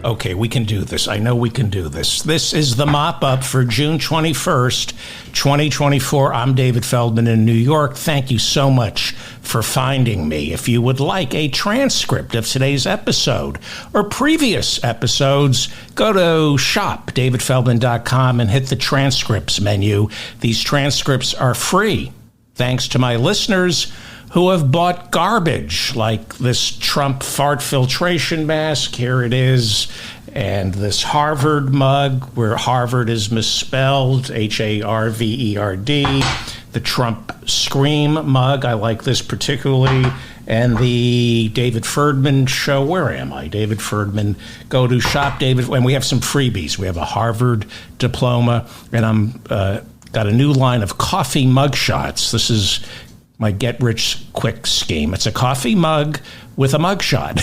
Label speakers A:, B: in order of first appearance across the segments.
A: Okay, we can do this. I know we can do this. This is the mop-up for June 21st, 2024. I'm David Feldman in New York. Thank you so much for finding me. If you would like a transcript of today's episode or previous episodes, go to shopdavidfeldman.com and hit the transcripts menu. These transcripts are free, thanks to my listeners who have bought garbage like this Trump fart filtration mask. Here it is. And this Harvard mug where Harvard is misspelled, Harverd. The Trump Scream mug, I like this particularly. And the David Ferdman show, where am I? David Ferdman, go to Shop David, and we have some freebies. We have a Harvard diploma, and I'm got a new line of coffee mug shots. This is my get-rich-quick scheme. It's a coffee mug with a mugshot.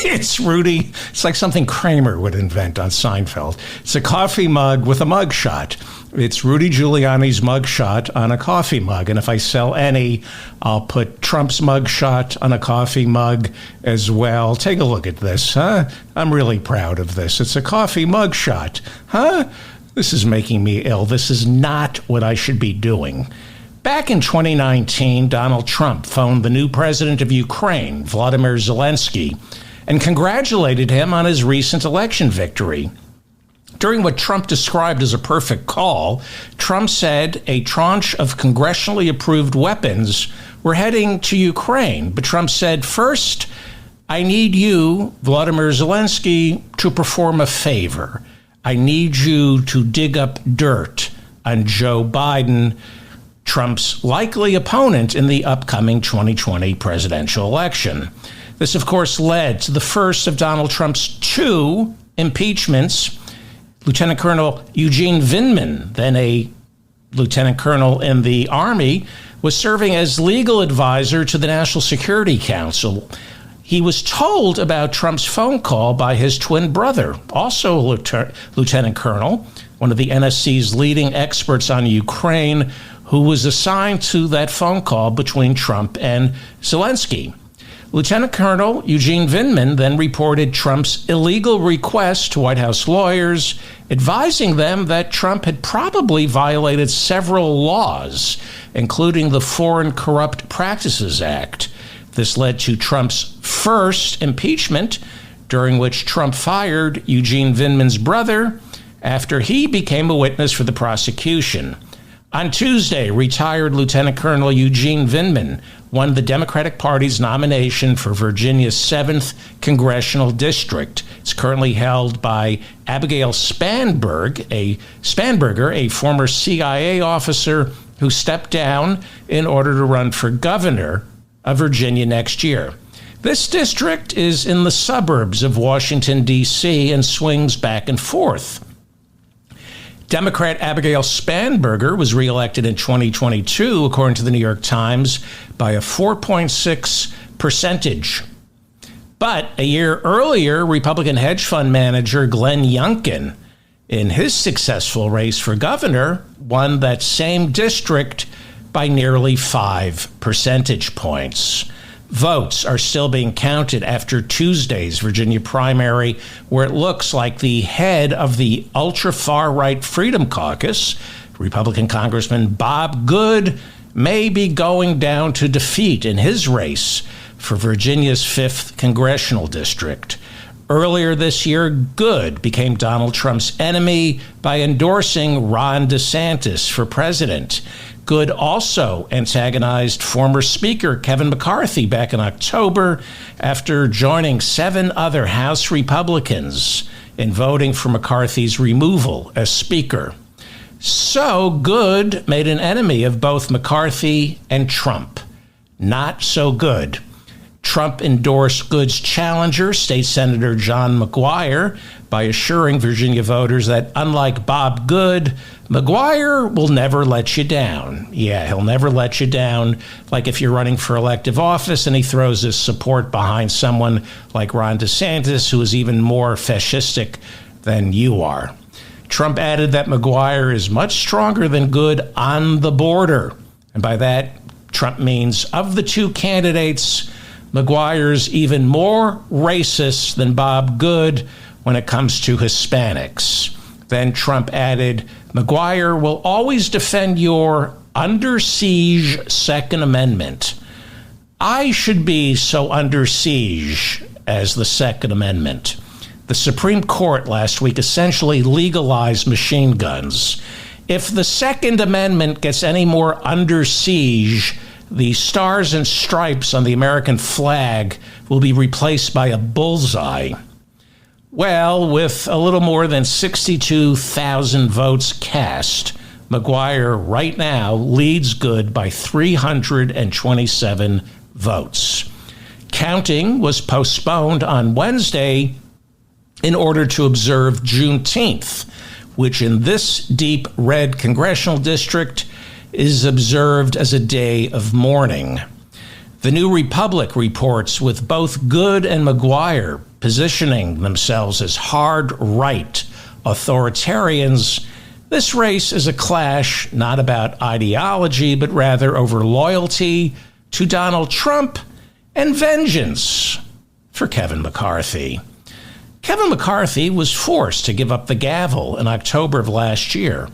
A: It's Rudy. It's like something Kramer would invent on Seinfeld. It's a coffee mug with a mugshot. It's Rudy Giuliani's mugshot on a coffee mug. And if I sell any, I'll put Trump's mugshot on a coffee mug as well. Take a look at this, huh? I'm really proud of this. It's a coffee mugshot, huh? This is making me ill. This is not what I should be doing. Back in 2019, Donald Trump phoned the new president of Ukraine, Volodymyr Zelensky, and congratulated him on his recent election victory. During what Trump described as a perfect call, Trump said a tranche of congressionally approved weapons were heading to Ukraine. But Trump said, first, I need you, Volodymyr Zelensky, to perform a favor. I need you to dig up dirt on Joe Biden, Trump's likely opponent in the upcoming 2020 presidential election. This, of course, led to the first of Donald Trump's two impeachments. Lieutenant Colonel Eugene Vindman, then a lieutenant colonel in the Army, was serving as legal advisor to the National Security Council. He was told about Trump's phone call by his twin brother, also a lieutenant colonel, one of the NSC's leading experts on Ukraine, who was assigned to that phone call between Trump and Zelensky. Lieutenant Colonel Eugene Vindman then reported Trump's illegal request to White House lawyers, advising them that Trump had probably violated several laws, including the Foreign Corrupt Practices Act. This led to Trump's first impeachment, during which Trump fired Eugene Vindman's brother after he became a witness for the prosecution. On Tuesday, retired Lieutenant Colonel Eugene Vindman won the Democratic Party's nomination for Virginia's 7th Congressional District. It's currently held by Abigail Spanberger, a former CIA officer who stepped down in order to run for governor of Virginia next year. This district is in the suburbs of Washington, D.C., and swings back and forth. Democrat Abigail Spanberger was reelected in 2022, according to the New York Times, by a 4.6 percentage. But a year earlier, Republican hedge fund manager Glenn Youngkin, in his successful race for governor, won that same district by nearly 5 percentage points. Votes are still being counted after Tuesday's Virginia primary, where it looks like the head of the ultra-far-right Freedom Caucus, Republican Congressman Bob Good, may be going down to defeat in his race for Virginia's 5th congressional district. Earlier this year, Good became Donald Trump's enemy by endorsing Ron DeSantis for president. Good also antagonized former Speaker Kevin McCarthy back in October after joining 7 other House Republicans in voting for McCarthy's removal as Speaker. So Good made an enemy of both McCarthy and Trump. Not so good. Trump endorsed Good's challenger, State Senator John McGuire, by assuring Virginia voters that, unlike Bob Good, McGuire will never let you down. Yeah, he'll never let you down. Like if you're running for elective office and he throws his support behind someone like Ron DeSantis, who is even more fascistic than you are. Trump added that McGuire is much stronger than Good on the border. And by that, Trump means of the two candidates, McGuire's even more racist than Bob Good when it comes to Hispanics. Then Trump added, McGuire will always defend your under siege Second Amendment. I should be so under siege as the Second Amendment. The Supreme Court last week essentially legalized machine guns. If the Second Amendment gets any more under siege, the stars and stripes on the American flag will be replaced by a bullseye. Well, with a little more than 62,000 votes cast, McGuire right now leads Good by 327 votes. Counting was postponed on Wednesday in order to observe Juneteenth, which in this deep red congressional district is observed as a day of mourning. The New Republic reports with both Good and McGuire positioning themselves as hard-right authoritarians, this race is a clash not about ideology, but rather over loyalty to Donald Trump and vengeance for Kevin McCarthy. Kevin McCarthy was forced to give up the gavel in October of last year.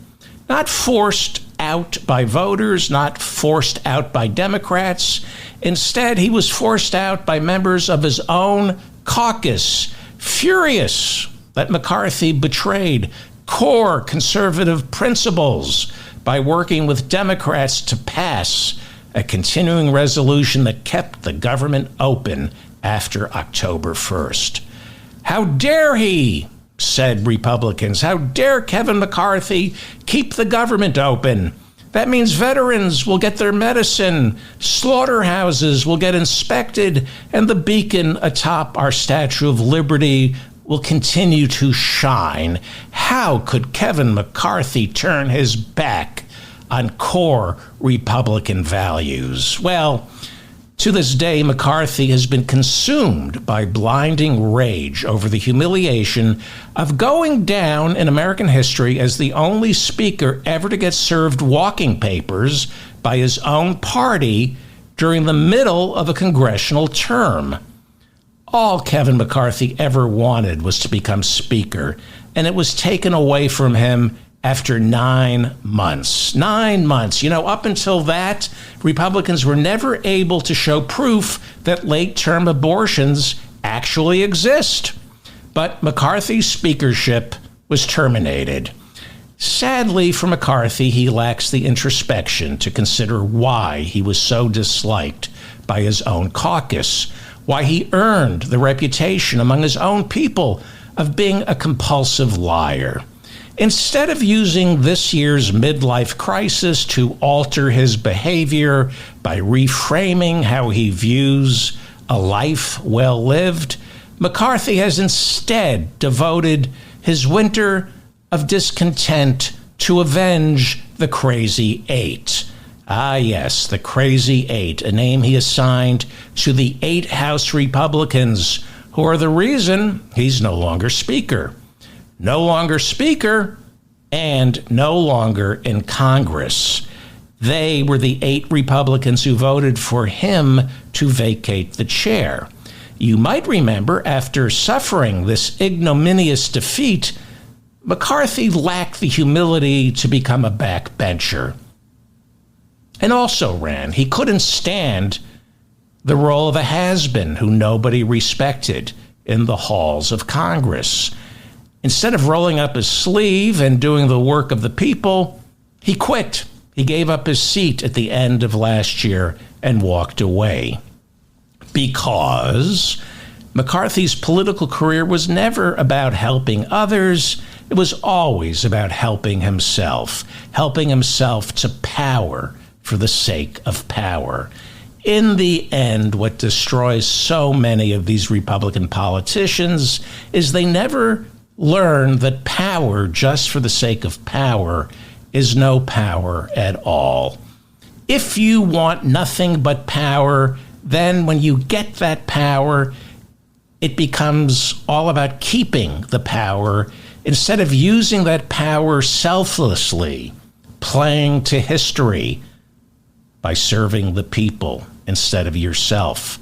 A: Not forced out by voters, not forced out by Democrats. Instead, he was forced out by members of his own caucus, furious that McCarthy betrayed core conservative principles by working with Democrats to pass a continuing resolution that kept the government open after October 1st. How dare he, said Republicans. How dare Kevin McCarthy keep the government open? That means veterans will get their medicine, slaughterhouses will get inspected, and the beacon atop our Statue of Liberty will continue to shine. How could Kevin McCarthy turn his back on core Republican values? Well, to this day, McCarthy has been consumed by blinding rage over the humiliation of going down in American history as the only speaker ever to get served walking papers by his own party during the middle of a congressional term. All Kevin McCarthy ever wanted was to become speaker, and it was taken away from him after 9 months. 9 months. You know, up until that, Republicans were never able to show proof that late-term abortions actually exist. But McCarthy's speakership was terminated. Sadly for McCarthy, he lacks the introspection to consider why he was so disliked by his own caucus, why he earned the reputation among his own people of being a compulsive liar. Instead of using this year's midlife crisis to alter his behavior by reframing how he views a life well lived, McCarthy has instead devoted his winter of discontent to avenge the Crazy Eight. Ah, yes, the Crazy Eight, a name he assigned to the 8 House Republicans who are the reason he's no longer Speaker. No longer Speaker, and no longer in Congress. They were the 8 Republicans who voted for him to vacate the chair. You might remember, after suffering this ignominious defeat, McCarthy lacked the humility to become a backbencher, and also ran. He couldn't stand the role of a has-been who nobody respected in the halls of Congress. Instead of rolling up his sleeve and doing the work of the people, he quit. He gave up his seat at the end of last year and walked away. Because McCarthy's political career was never about helping others. It was always about helping himself to power for the sake of power. In the end, what destroys so many of these Republican politicians is they never learn that power just for the sake of power is no power at all. If you want nothing but power, then when you get that power, it becomes all about keeping the power instead of using that power selflessly, playing to history by serving the people instead of yourself.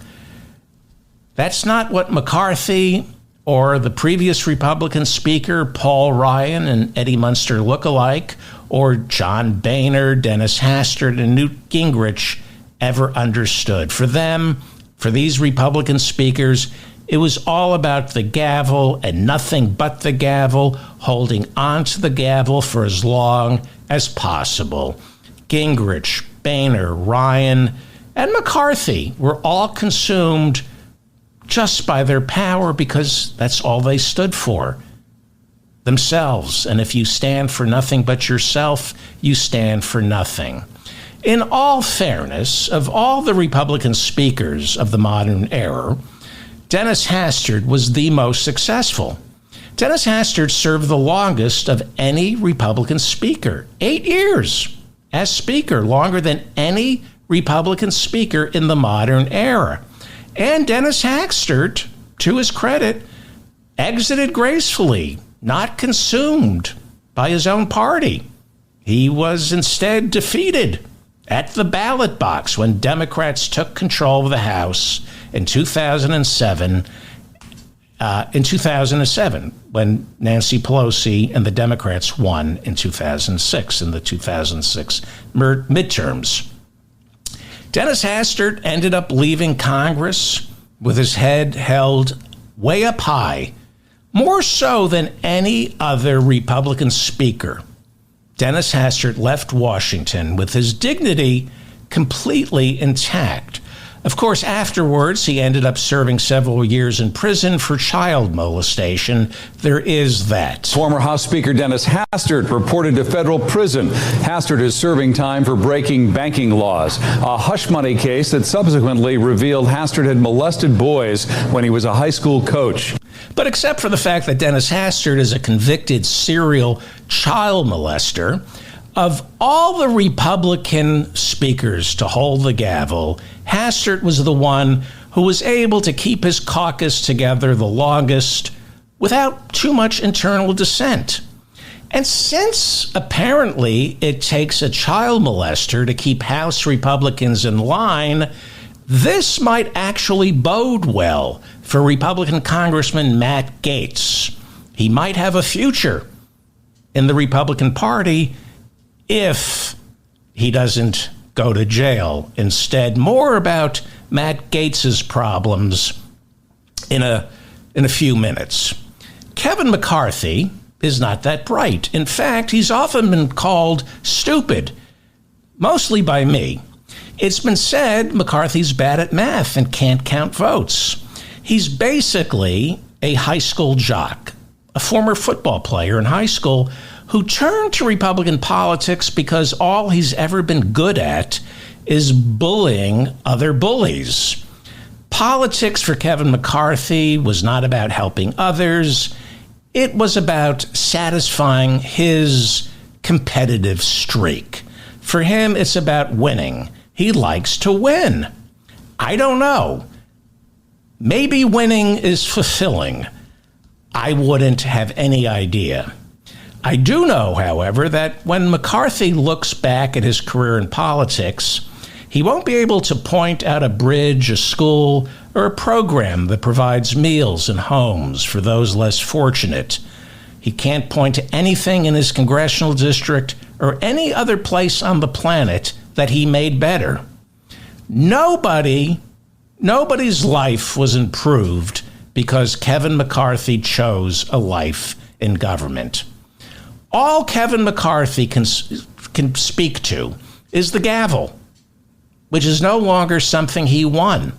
A: That's not what McCarthy or the previous Republican Speaker, Paul Ryan, and Eddie Munster lookalike, or John Boehner, Dennis Hastert, and Newt Gingrich ever understood. For them, for these Republican speakers, it was all about the gavel and nothing but the gavel, holding on to the gavel for as long as possible. Gingrich, Boehner, Ryan, and McCarthy were all consumed just by their power because that's all they stood for, themselves. And if you stand for nothing but yourself, you stand for nothing. In all fairness, of all the Republican speakers of the modern era, Dennis Hastert was the most successful. Dennis Hastert served the longest of any Republican speaker, 8 years as speaker, longer than any Republican speaker in the modern era. And Dennis Hastert, to his credit, exited gracefully, not consumed by his own party. He was instead defeated at the ballot box when Democrats took control of the House in 2007. In 2007, when Nancy Pelosi and the Democrats won in 2006 in the 2006 midterms. Dennis Hastert ended up leaving Congress with his head held way up high, more so than any other Republican speaker. Dennis Hastert left Washington with his dignity completely intact. Of course, afterwards, he ended up serving several years in prison for child molestation. There is that.
B: Former House Speaker Dennis Hastert reported to federal prison. Hastert is serving time for breaking banking laws, a hush money case that subsequently revealed Hastert had molested boys when he was a high school coach.
A: But except for the fact that Dennis Hastert is a convicted serial child molester, of all the Republican speakers to hold the gavel, Hastert was the one who was able to keep his caucus together the longest without too much internal dissent. And since apparently it takes a child molester to keep House Republicans in line, this might actually bode well for Republican Congressman Matt Gaetz. He might have a future in the Republican Party if he doesn't go to jail. Instead, more about Matt Gaetz's problems in a few minutes. Kevin McCarthy is not that bright. In fact, he's often been called stupid, mostly by me. It's been said McCarthy's bad at math and can't count votes. He's basically a high school jock, a former football player in high school who turned to Republican politics because all he's ever been good at is bullying other bullies. Politics for Kevin McCarthy was not about helping others. It was about satisfying his competitive streak. For him, it's about winning. He likes to win. I don't know. Maybe winning is fulfilling. I wouldn't have any idea. I do know, however, that when McCarthy looks back at his career in politics, he won't be able to point out a bridge, a school, or a program that provides meals and homes for those less fortunate. He can't point to anything in his congressional district or any other place on the planet that he made better. Nobody's life was improved because Kevin McCarthy chose a life in government. All Kevin McCarthy can speak to is the gavel, which is no longer something he won.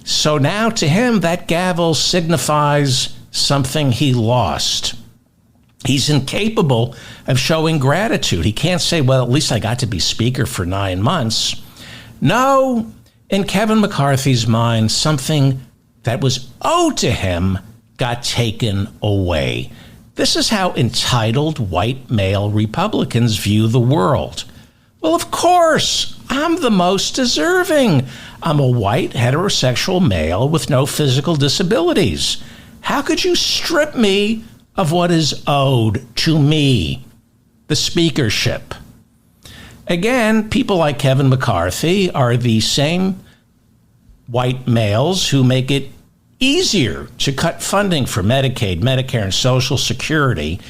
A: So now to him, that gavel signifies something he lost. He's incapable of showing gratitude. He can't say, well, at least I got to be speaker for 9 months. No, in Kevin McCarthy's mind, something that was owed to him got taken away. This is how entitled white male Republicans view the world. Well, of course, I'm the most deserving. I'm a white heterosexual male with no physical disabilities. How could you strip me of what is owed to me, the speakership? Again, people like Kevin McCarthy are the same white males who make it easier to cut funding for Medicaid, Medicare, and Social Security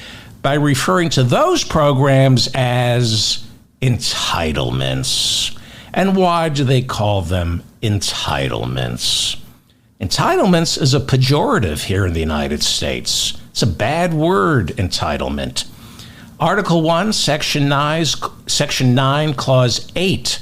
A: by referring to those programs as entitlements. And why do they call them entitlements? Entitlements is a pejorative here in the United States. It's a bad word, entitlement. Article 1, Section 9, Clause 8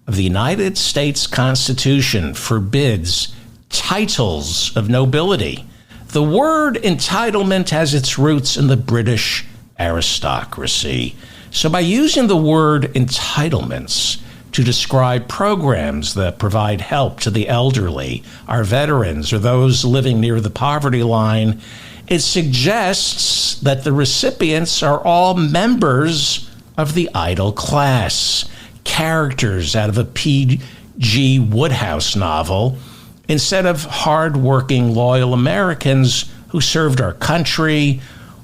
A: of the United States Constitution forbids titles of nobility. The word entitlement has its roots in the British aristocracy. So by using the word entitlements to describe programs that provide help to the elderly, our veterans, or those living near the poverty line, it suggests that the recipients are all members of the idle class, characters out of a P.G. Wodehouse novel, instead of hard-working, loyal Americans who served our country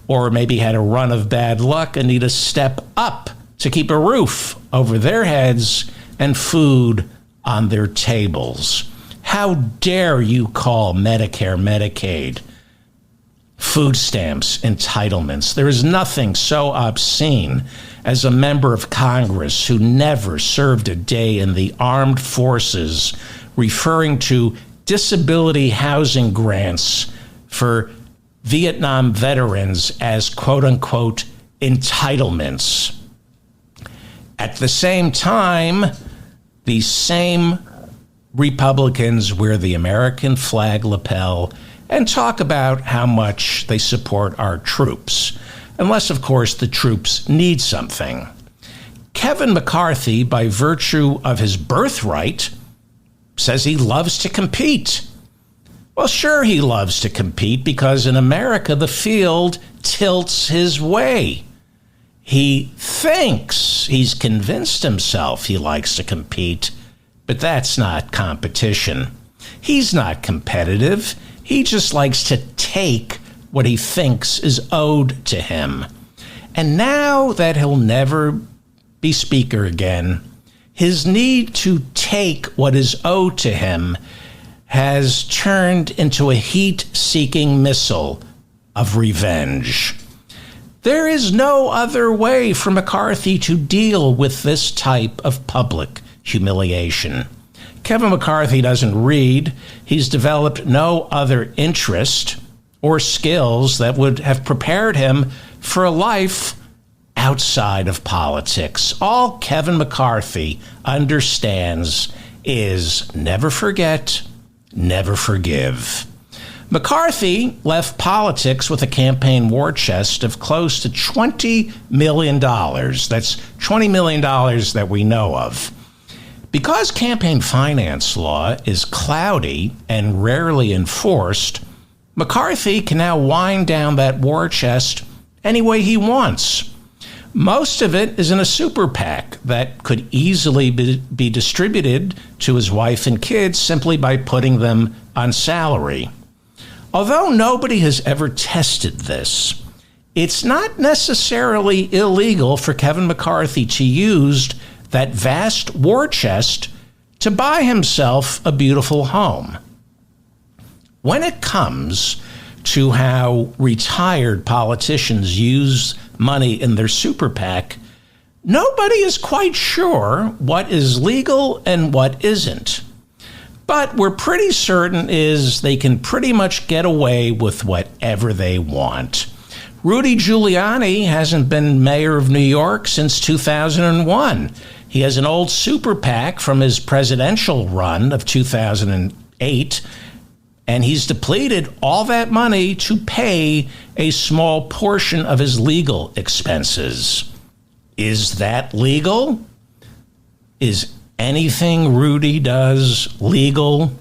A: or maybe had a run of bad luck and need to step up to keep a roof over their heads and food on their tables. How dare you call Medicare, Medicaid, food stamps entitlements? There is nothing so obscene as a member of Congress who never served a day in the armed forces referring to disability housing grants for Vietnam veterans as quote-unquote entitlements. At the same time, these same Republicans wear the American flag lapel and talk about how much they support our troops, unless, of course, the troops need something. Kevin McCarthy, by virtue of his birthright, says he loves to compete. Well, sure, he loves to compete because in America, the field tilts his way. He thinks, he's convinced himself he likes to compete, but that's not competition. He's not competitive. He just likes to take what he thinks is owed to him. And now that he'll never be Speaker again, his need to take what is owed to him has turned into a heat-seeking missile of revenge. There is no other way for McCarthy to deal with this type of public humiliation. Kevin McCarthy doesn't read. He's developed no other interest or skills that would have prepared him for a life outside of politics. All Kevin McCarthy understands is never forget, never forgive. McCarthy left politics with a campaign war chest of close to $20 million. That's $20 million that we know of. Because campaign finance law is cloudy and rarely enforced, McCarthy can now wind down that war chest any way he wants. Most of it is in a super PAC that could easily be distributed to his wife and kids simply by putting them on salary. Although nobody has ever tested this, it's not necessarily illegal for Kevin McCarthy to use that vast war chest to buy himself a beautiful home. When it comes to how retired politicians use money in their super PAC, nobody is quite sure what is legal and what isn't. But we're pretty certain is they can pretty much get away with whatever they want. Rudy Giuliani hasn't been mayor of New York since 2001. He has an old super PAC from his presidential run of 2008, and he's depleted all that money to pay a small portion of his legal expenses. Is that legal? Is anything Rudy does legal?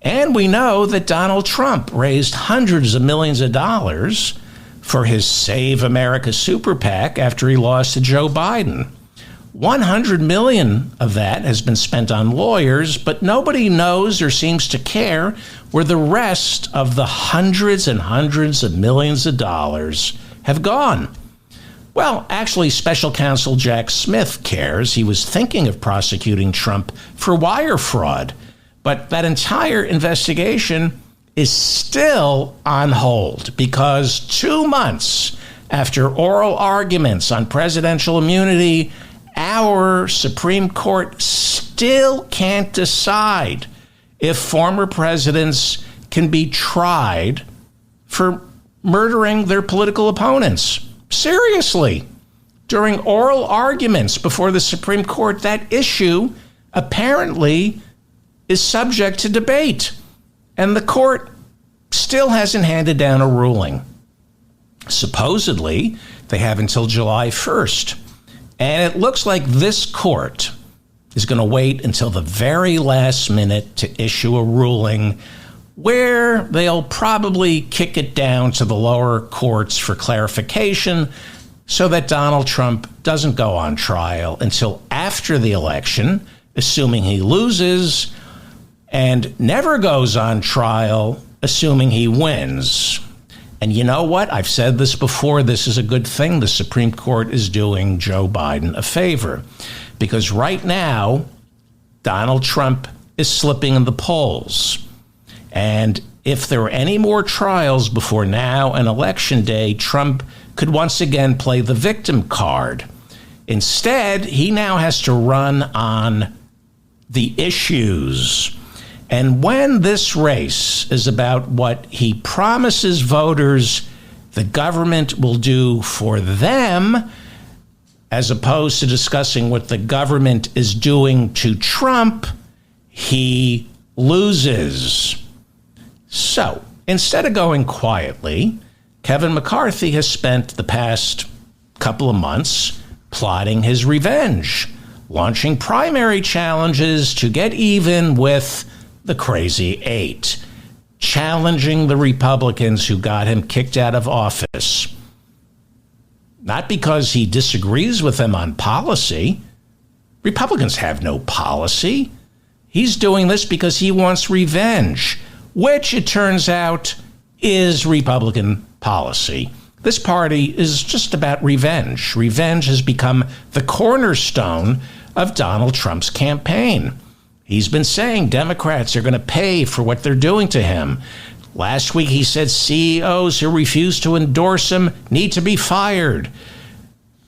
A: And we know that Donald Trump raised hundreds of millions of dollars for his Save America super PAC after he lost to Joe Biden. 100 million of that has been spent on lawyers, but nobody knows or seems to care where the rest of the hundreds and hundreds of millions of dollars have gone. Well, actually, Special Counsel Jack Smith cares. He was thinking of prosecuting Trump for wire fraud, but that entire investigation is still on hold because 2 months after oral arguments on presidential immunity, our Supreme Court still can't decide if former presidents can be tried for murdering their political opponents. Seriously, during oral arguments before the Supreme Court, that issue apparently is subject to debate, and the court still hasn't handed down a ruling. Supposedly, they have until July 1st, and it looks like this court is going to wait until the very last minute to issue a ruling where they'll probably kick it down to the lower courts for clarification so that Donald Trump doesn't go on trial until after the election, assuming he loses, and never goes on trial, assuming he wins. And you know what? I've said this before. This is a good thing. The Supreme Court is doing Joe Biden a favor because right now, Donald Trump is slipping in the polls. And if there were any more trials before now and Election Day, Trump could once again play the victim card. Instead, he now has to run on the issues. And when this race is about what he promises voters the government will do for them, as opposed to discussing what the government is doing to Trump, he loses. So, instead of going quietly, Kevin McCarthy has spent the past couple of months plotting his revenge, launching primary challenges to get even with the Crazy Eight, challenging the Republicans who got him kicked out of office. Not because he disagrees with them on policy. Republicans have no policy. He's doing this because he wants revenge, which it turns out is Republican policy. This party is just about revenge. Revenge has become the cornerstone of Donald Trump's campaign. He's been saying Democrats are going to pay for what they're doing to him. Last week he said CEOs who refuse to endorse him need to be fired.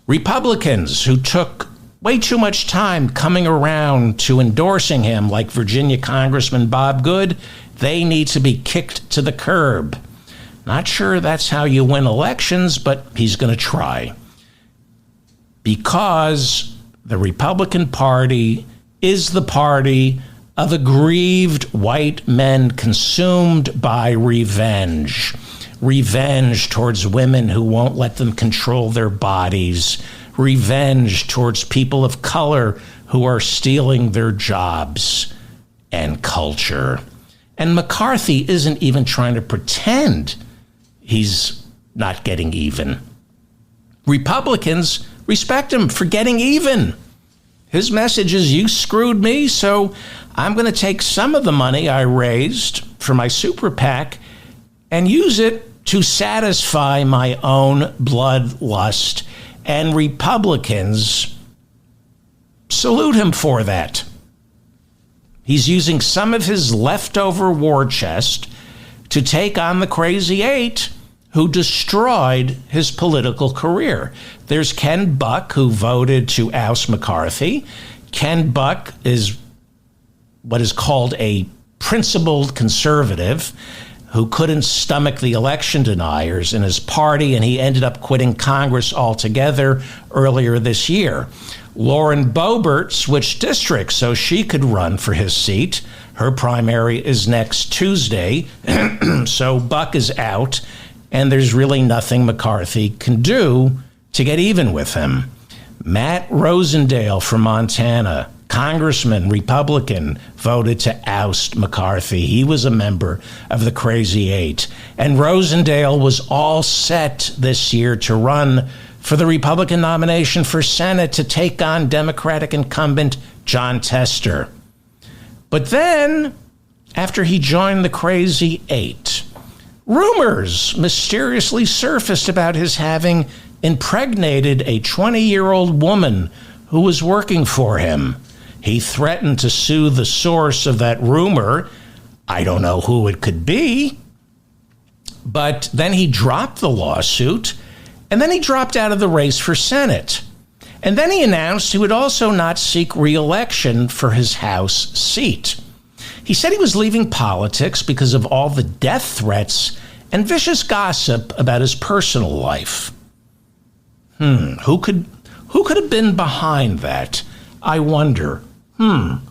A: Republicans who took way too much time coming around to endorsing him, like Virginia Congressman Bob Good, they need to be kicked to the curb. Not sure that's how you win elections, but he's going to try. Because the Republican Party is the party of aggrieved white men consumed by revenge. Revenge towards women who won't let them control their bodies. Revenge towards people of color who are stealing their jobs and culture. And McCarthy isn't even trying to pretend he's not getting even. Republicans respect him for getting even. His message is, you screwed me, so I'm going to take some of the money I raised for my super PAC and use it to satisfy my own bloodlust. And Republicans salute him for that. He's using some of his leftover war chest to take on the Crazy Eight who destroyed his political career. There's Ken Buck, who voted to oust McCarthy. Ken Buck is what is called a principled conservative who couldn't stomach the election deniers in his party, and he ended up quitting Congress altogether earlier this year. Lauren Boebert switched districts so she could run for his seat. Her primary is next Tuesday, so Buck is out, and there's really nothing McCarthy can do to get even with him. Matt Rosendale from Montana, congressman, Republican, voted to oust McCarthy. He was a member of the Crazy Eight. And Rosendale was all set this year to run for the Republican nomination for Senate to take on Democratic incumbent Jon Tester. But then, after he joined the Crazy Eight, rumors mysteriously surfaced about his having impregnated a 20-year-old woman who was working for him. He threatened to sue the source of that rumor, I don't know who it could be. But then he dropped the lawsuit, and then he dropped out of the race for Senate. And then he announced he would also not seek re-election for his House seat. He said he was leaving politics because of all the death threats and vicious gossip about his personal life. Who could have been behind that? I wonder. Well,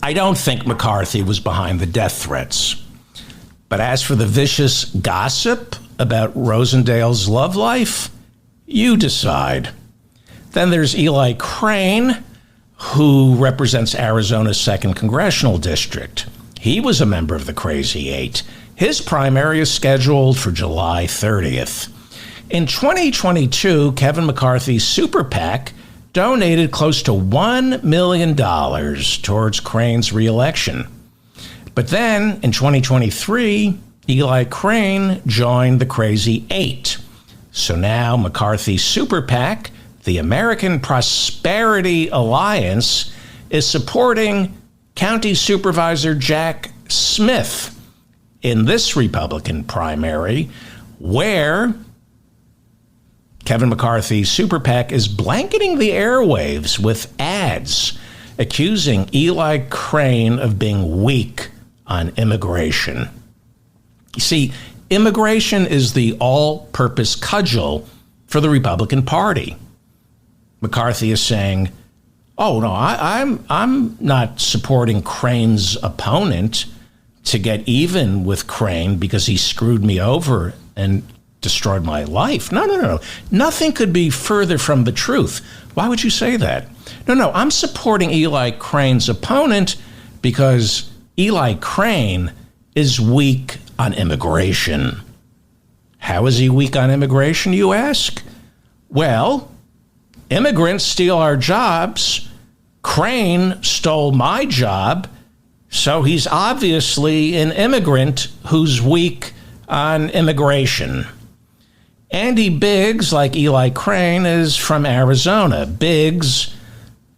A: I don't think McCarthy was behind the death threats. But as for the vicious gossip about Rosendale's love life, you decide. Then there's Eli Crane, who represents Arizona's 2nd Congressional District. He was a member of the Crazy Eight. His primary is scheduled for July 30th. In 2022, Kevin McCarthy's super PAC donated close to $1 million towards Crane's reelection. But then, in 2023, Eli Crane joined the Crazy Eight. So now McCarthy's super PAC, the American Prosperity Alliance, is supporting County Supervisor Jack Smith in this Republican primary, where Kevin McCarthy's super PAC is blanketing the airwaves with ads accusing Eli Crane of being weak on immigration. You see, immigration is the all-purpose cudgel for the Republican Party. McCarthy is saying, oh, no, I'm not supporting Crane's opponent to get even with Crane because he screwed me over and destroyed my life. No. Nothing could be further from the truth. Why would you say that? No, I'm supporting Eli Crane's opponent because Eli Crane is weak on immigration. How is he weak on immigration, you ask? Well, immigrants steal our jobs. Crane stole my job, so he's obviously an immigrant who's weak on immigration. Andy Biggs, like Eli Crane, is from Arizona. Biggs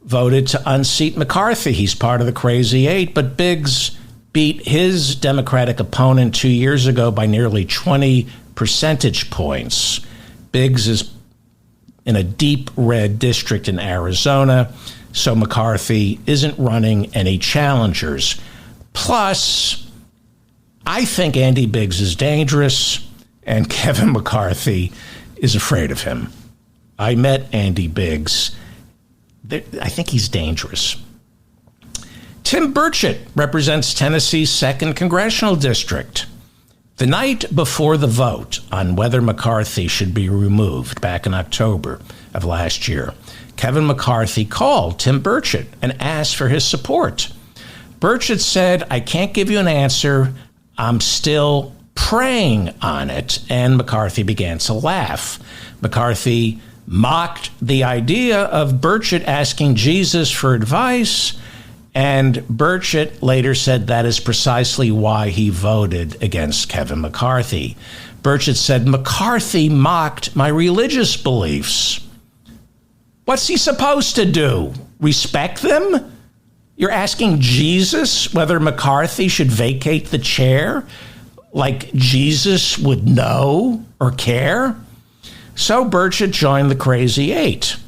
A: voted to unseat McCarthy. He's part of the Crazy Eight, but Biggs beat his Democratic opponent 2 years ago by nearly 20 percentage points. Biggs is in a deep red district in Arizona, so McCarthy isn't running any challengers. Plus, I think Andy Biggs is dangerous, and Kevin McCarthy is afraid of him. I met Andy Biggs. I think he's dangerous. Tim Burchett represents Tennessee's 2nd Congressional District. The night before the vote on whether McCarthy should be removed back in October of last year, Kevin McCarthy called Tim Burchett and asked for his support. Burchett said, I can't give you an answer. I'm still praying on it. And McCarthy began to laugh. McCarthy mocked the idea of Burchett asking Jesus for advice, and Burchett later said that is precisely why he voted against Kevin McCarthy. Burchett said, McCarthy mocked my religious beliefs. What's he supposed to do? Respect them? You're asking Jesus whether McCarthy should vacate the chair? Like Jesus would know or care? So Burchett joined the Crazy Eight.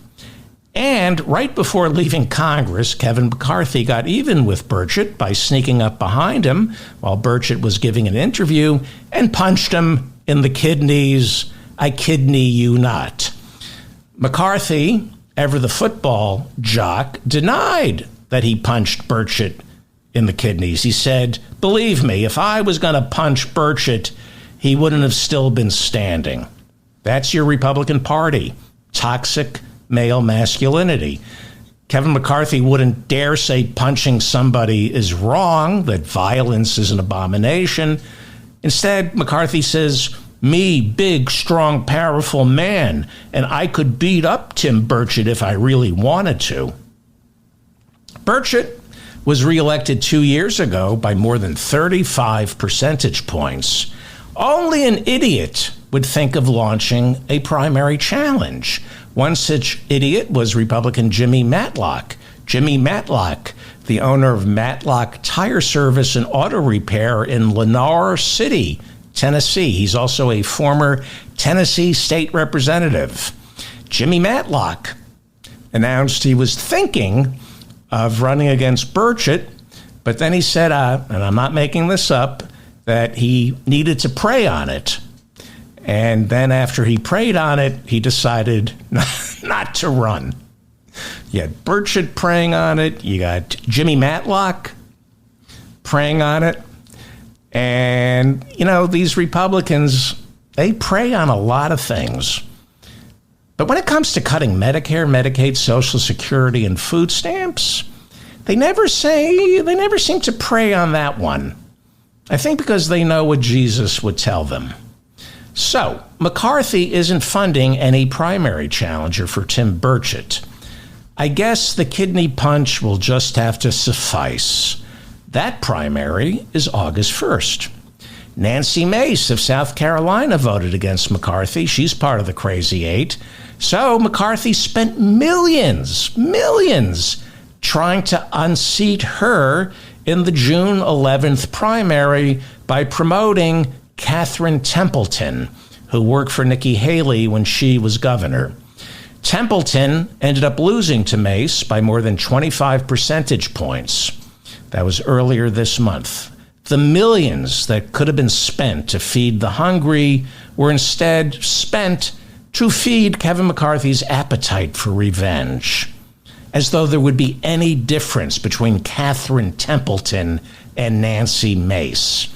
A: And right before leaving Congress, Kevin McCarthy got even with Burchett by sneaking up behind him while Burchett was giving an interview and punched him in the kidneys. I kidney you not. McCarthy, ever the football jock, denied that he punched Burchett in the kidneys. He said, believe me, if I was going to punch Burchett, he wouldn't have still been standing. That's your Republican Party. Toxic male masculinity. Kevin McCarthy wouldn't dare say punching somebody is wrong, that violence is an abomination. Instead, McCarthy says, me, big, strong, powerful man, and I could beat up Tim Burchett if I really wanted to. Burchett was reelected 2 years ago by more than 35 percentage points. Only an idiot would think of launching a primary challenge. One such idiot was Republican Jimmy Matlock. Jimmy Matlock the owner of Matlock Tire Service and Auto Repair in Lenore City, Tennessee. He's also a former Tennessee state representative. Jimmy Matlock announced he was thinking of running against Burchett, but then he said, and I'm not making this up, that he needed to pray on it. And then after he prayed on it, he decided not to run. You had Burchett praying on it. You got Jimmy Matlock praying on it. And, you know, these Republicans, they pray on a lot of things. But when it comes to cutting Medicare, Medicaid, Social Security, and food stamps, they never seem to pray on that one. I think because they know what Jesus would tell them. So, McCarthy isn't funding any primary challenger for Tim Burchett. I guess the kidney punch will just have to suffice. That primary is August 1st. Nancy Mace of South Carolina voted against McCarthy. She's part of the Crazy Eight. So McCarthy spent millions trying to unseat her in the June 11th primary by promoting Catherine Templeton, who worked for Nikki Haley when she was governor. Templeton ended up losing to Mace by more than 25 percentage points. That was earlier this month. The millions that could have been spent to feed the hungry were instead spent to feed Kevin McCarthy's appetite for revenge, as though there would be any difference between Catherine Templeton and Nancy Mace.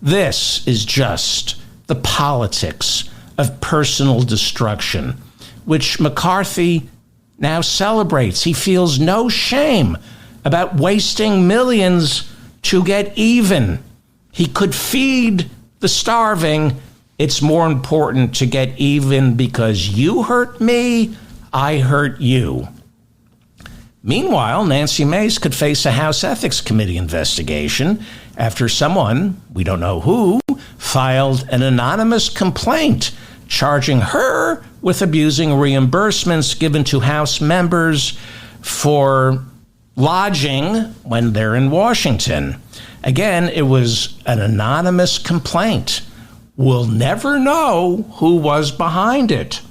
A: This is just the politics of personal destruction, which McCarthy now celebrates. He feels no shame about wasting millions to get even. He could feed the starving. It's more important to get even because you hurt me, I hurt you. Meanwhile, Nancy Mace could face a House Ethics Committee investigation after someone, we don't know who, filed an anonymous complaint charging her with abusing reimbursements given to House members for lodging when they're in Washington. Again, it was an anonymous complaint. We'll never know who was behind it.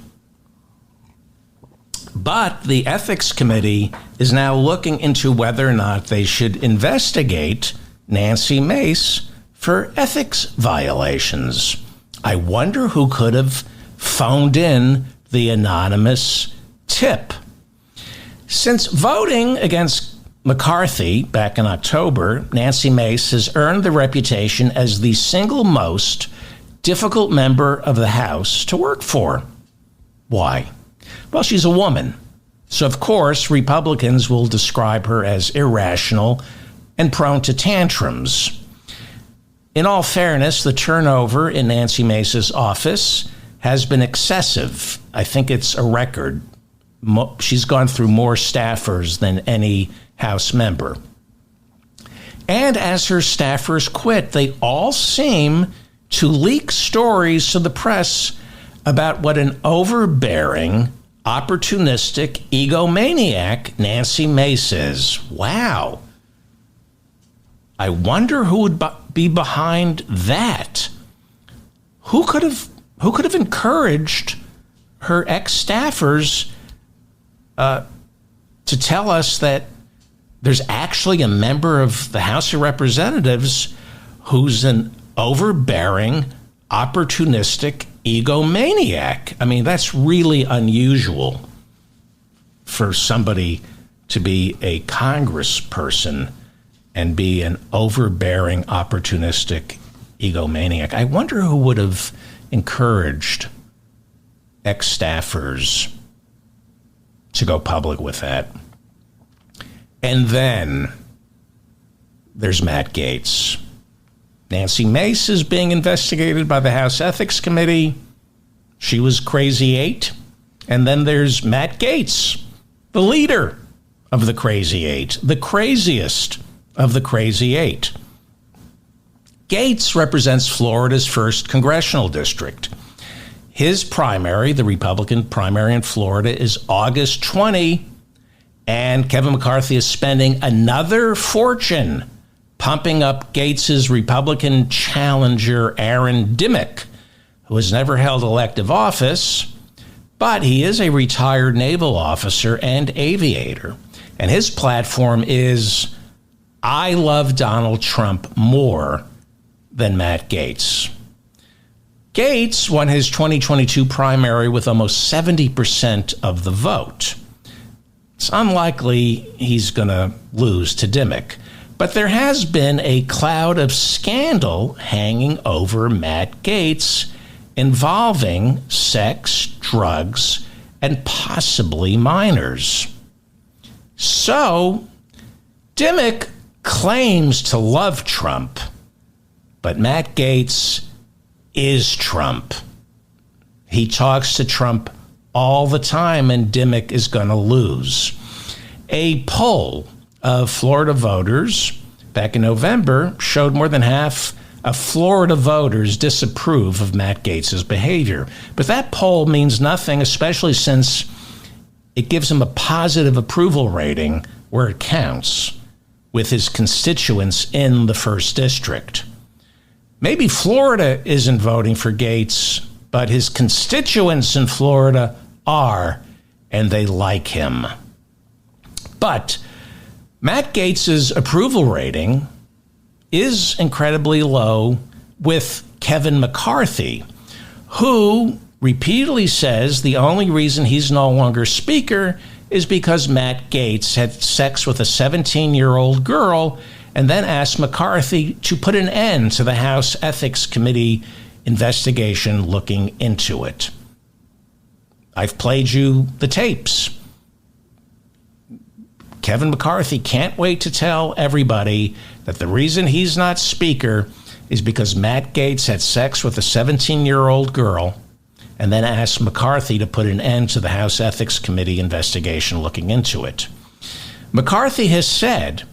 A: But the Ethics Committee is now looking into whether or not they should investigate Nancy Mace for ethics violations. I wonder who could have phoned in the anonymous tip. Since voting against McCarthy back in October, Nancy Mace has earned the reputation as the single most difficult member of the House to work for. Why? Well, she's a woman. So, of course, Republicans will describe her as irrational and prone to tantrums. In all fairness, the turnover in Nancy Mace's office has been excessive. I think it's a record. She's gone through more staffers than any House member. And as her staffers quit, they all seem to leak stories to the press about what an overbearing, opportunistic egomaniac Nancy Mace is. Wow. I wonder who would be behind that. Who could have encouraged her ex-staffers to tell us that there's actually a member of the House of Representatives who's an overbearing, opportunistic egomaniac? I mean, that's really unusual for somebody to be a congressperson and be an overbearing, opportunistic egomaniac. I wonder who would have encouraged ex-staffers to go public with that. And then there's Matt Gaetz. Nancy Mace is being investigated by the House Ethics Committee. She was Crazy Eight. And then there's Matt Gaetz, the leader of the Crazy Eight, the craziest of the Crazy Eight. Gaetz represents Florida's 1st congressional district. His primary, the Republican primary in Florida, is August 20, And Kevin McCarthy is spending another fortune pumping up Gates's Republican challenger, Aaron Dimmick, who has never held elective office, but he is a retired naval officer and aviator. And his platform is, I love Donald Trump more than Matt Gaetz. Gaetz won his 2022 primary with almost 70% of the vote. It's unlikely he's going to lose to Dimmick, but there has been a cloud of scandal hanging over Matt Gaetz involving sex, drugs, and possibly minors. So, Dimmick claims to love Trump, but Matt Gaetz is Trump. He talks to Trump all the time, and Dimmick is going to lose. A poll of Florida voters back in November showed more than half of Florida voters disapprove of Matt Gaetz's behavior. But that poll means nothing, especially since it gives him a positive approval rating where it counts with his constituents in the 1st District. Maybe Florida isn't voting for Gaetz, but his constituents in Florida are, and they like him. But Matt Gaetz's approval rating is incredibly low with Kevin McCarthy, who repeatedly says the only reason he's no longer Speaker is because Matt Gaetz had sex with a 17-year-old girl and then asked McCarthy to put an end to the House Ethics Committee investigation looking into it. I've played you the tapes. Kevin McCarthy can't wait to tell everybody that the reason he's not Speaker is because Matt Gaetz had sex with a 17-year-old girl and then asked McCarthy to put an end to the House Ethics Committee investigation looking into it. McCarthy has said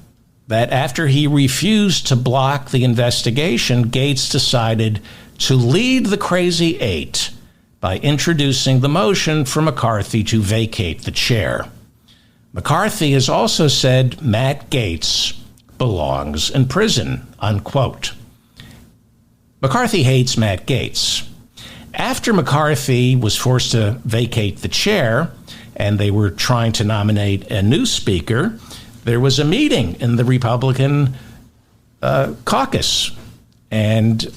A: that after he refused to block the investigation, Gaetz decided to lead the Crazy Eight by introducing the motion for McCarthy to vacate the chair. McCarthy has also said Matt Gaetz belongs in prison, unquote. McCarthy hates Matt Gaetz. After McCarthy was forced to vacate the chair and they were trying to nominate a new Speaker, there was a meeting in the Republican caucus, and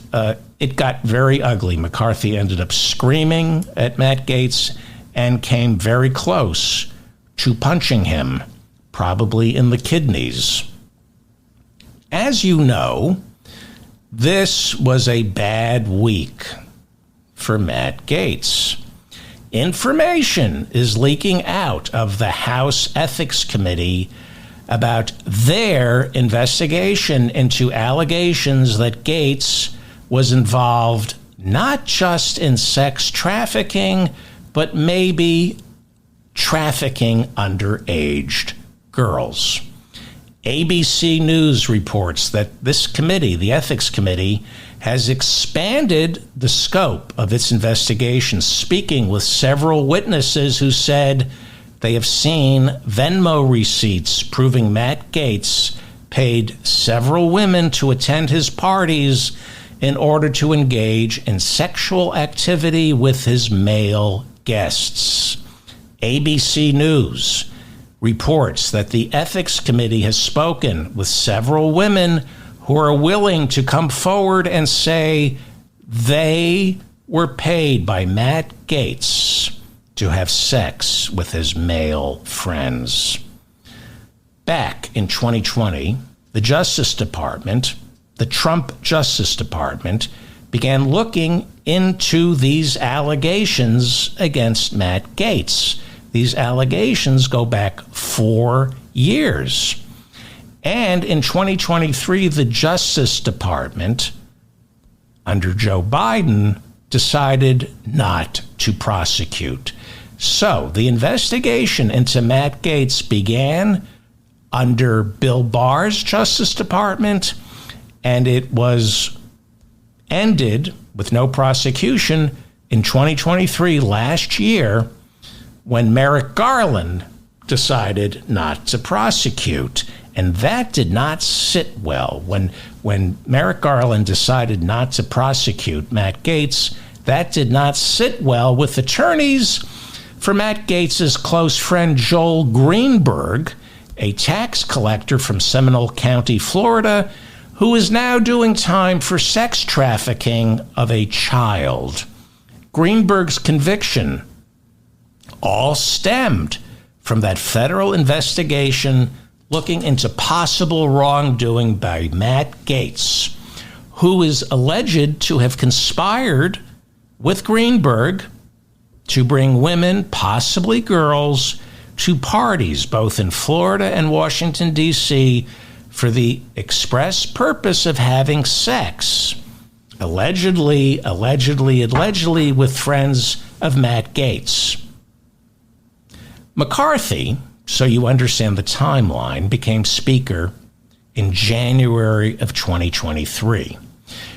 A: it got very ugly. McCarthy ended up screaming at Matt Gaetz and came very close to punching him, probably in the kidneys. As you know, this was a bad week for Matt Gaetz. Information is leaking out of the House Ethics Committee about their investigation into allegations that Gaetz was involved not just in sex trafficking, but maybe trafficking underage girls. ABC News reports that this committee, the Ethics Committee, has expanded the scope of its investigation, speaking with several witnesses who said they have seen Venmo receipts proving Matt Gaetz paid several women to attend his parties in order to engage in sexual activity with his male guests. ABC News reports that the Ethics Committee has spoken with several women who are willing to come forward and say they were paid by Matt Gaetz to have sex with his male friends. Back in 2020, the Justice Department, the Trump Justice Department, began looking into these allegations against Matt Gaetz. These allegations go back 4 years. And in 2023, the Justice Department, under Joe Biden, decided not to prosecute. So the investigation into Matt Gaetz began under Bill Barr's Justice Department, and it was ended with no prosecution in 2023, last year, when Merrick Garland decided not to prosecute. And that did not sit well. When Merrick Garland decided not to prosecute Matt Gaetz, that did not sit well with attorneys for Matt Gaetz's close friend Joel Greenberg, a tax collector from Seminole County, Florida, who is now doing time for sex trafficking of a child. Greenberg's conviction all stemmed from that federal investigation looking into possible wrongdoing by Matt Gaetz, who is alleged to have conspired with Greenberg to bring women, possibly girls, to parties both in Florida and Washington, D.C., for the express purpose of having sex, allegedly with friends of Matt Gaetz. McCarthy, so you understand the timeline, became Speaker in January of 2023.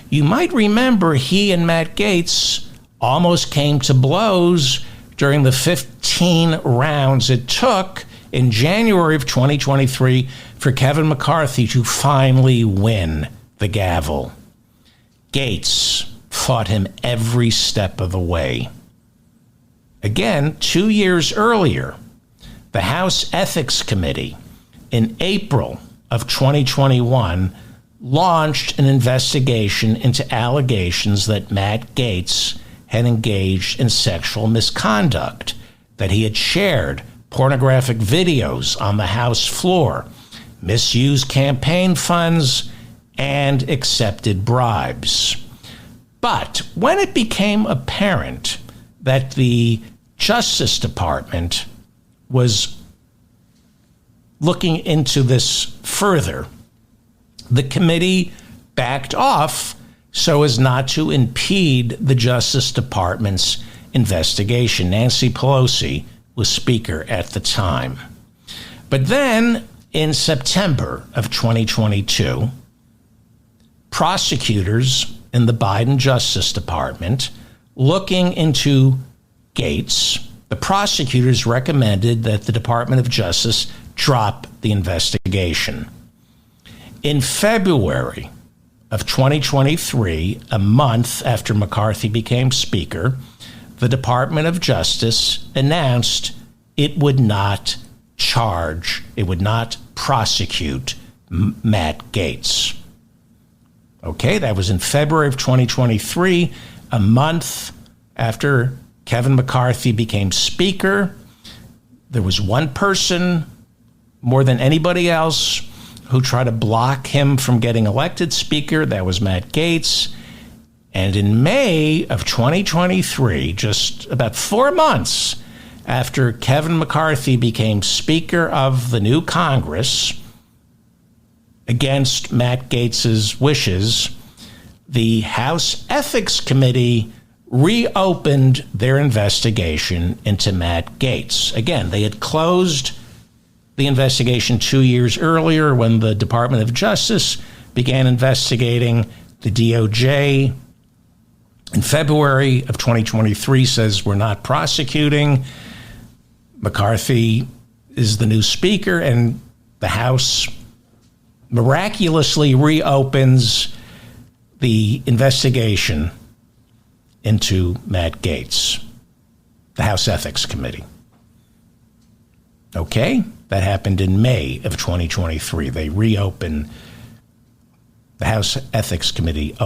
A: You might remember he and Matt Gaetz almost came to blows during the 15 rounds it took in January of 2023 for Kevin McCarthy to finally win the gavel. Gaetz fought him every step of the way. Again, 2 years earlier, the House Ethics Committee in April of 2021 launched an investigation into allegations that Matt Gaetz had engaged in sexual misconduct, that he had shared pornographic videos on the House floor, misused campaign funds, and accepted bribes. But when it became apparent that the Justice Department was looking into this further, the committee backed off so as not to impede the Justice Department's investigation. Nancy Pelosi was Speaker at the time. But then, in September of 2022, prosecutors in the Biden Justice Department, looking into Gaetz, the prosecutors recommended that the Department of Justice drop the investigation. In February of 2023, a month after McCarthy became Speaker, the Department of Justice announced it would not prosecute Matt Gaetz. Okay, that was in February of 2023, a month after Kevin McCarthy became Speaker. There was one person, more than anybody else, who tried to block him from getting elected Speaker. That was Matt Gaetz. And in May of 2023, just about 4 months after Kevin McCarthy became Speaker of the new Congress, against Matt Gaetz's wishes, the House Ethics Committee reopened their investigation into Matt Gaetz. Again, they had closed the investigation 2 years earlier when the Department of Justice began investigating. The DOJ in February of 2023 says we're not prosecuting. McCarthy is the new Speaker, and the House miraculously reopens the investigation into Matt Gaetz, the House Ethics Committee. Okay, that happened in May of 2023. They reopen, the House Ethics Committee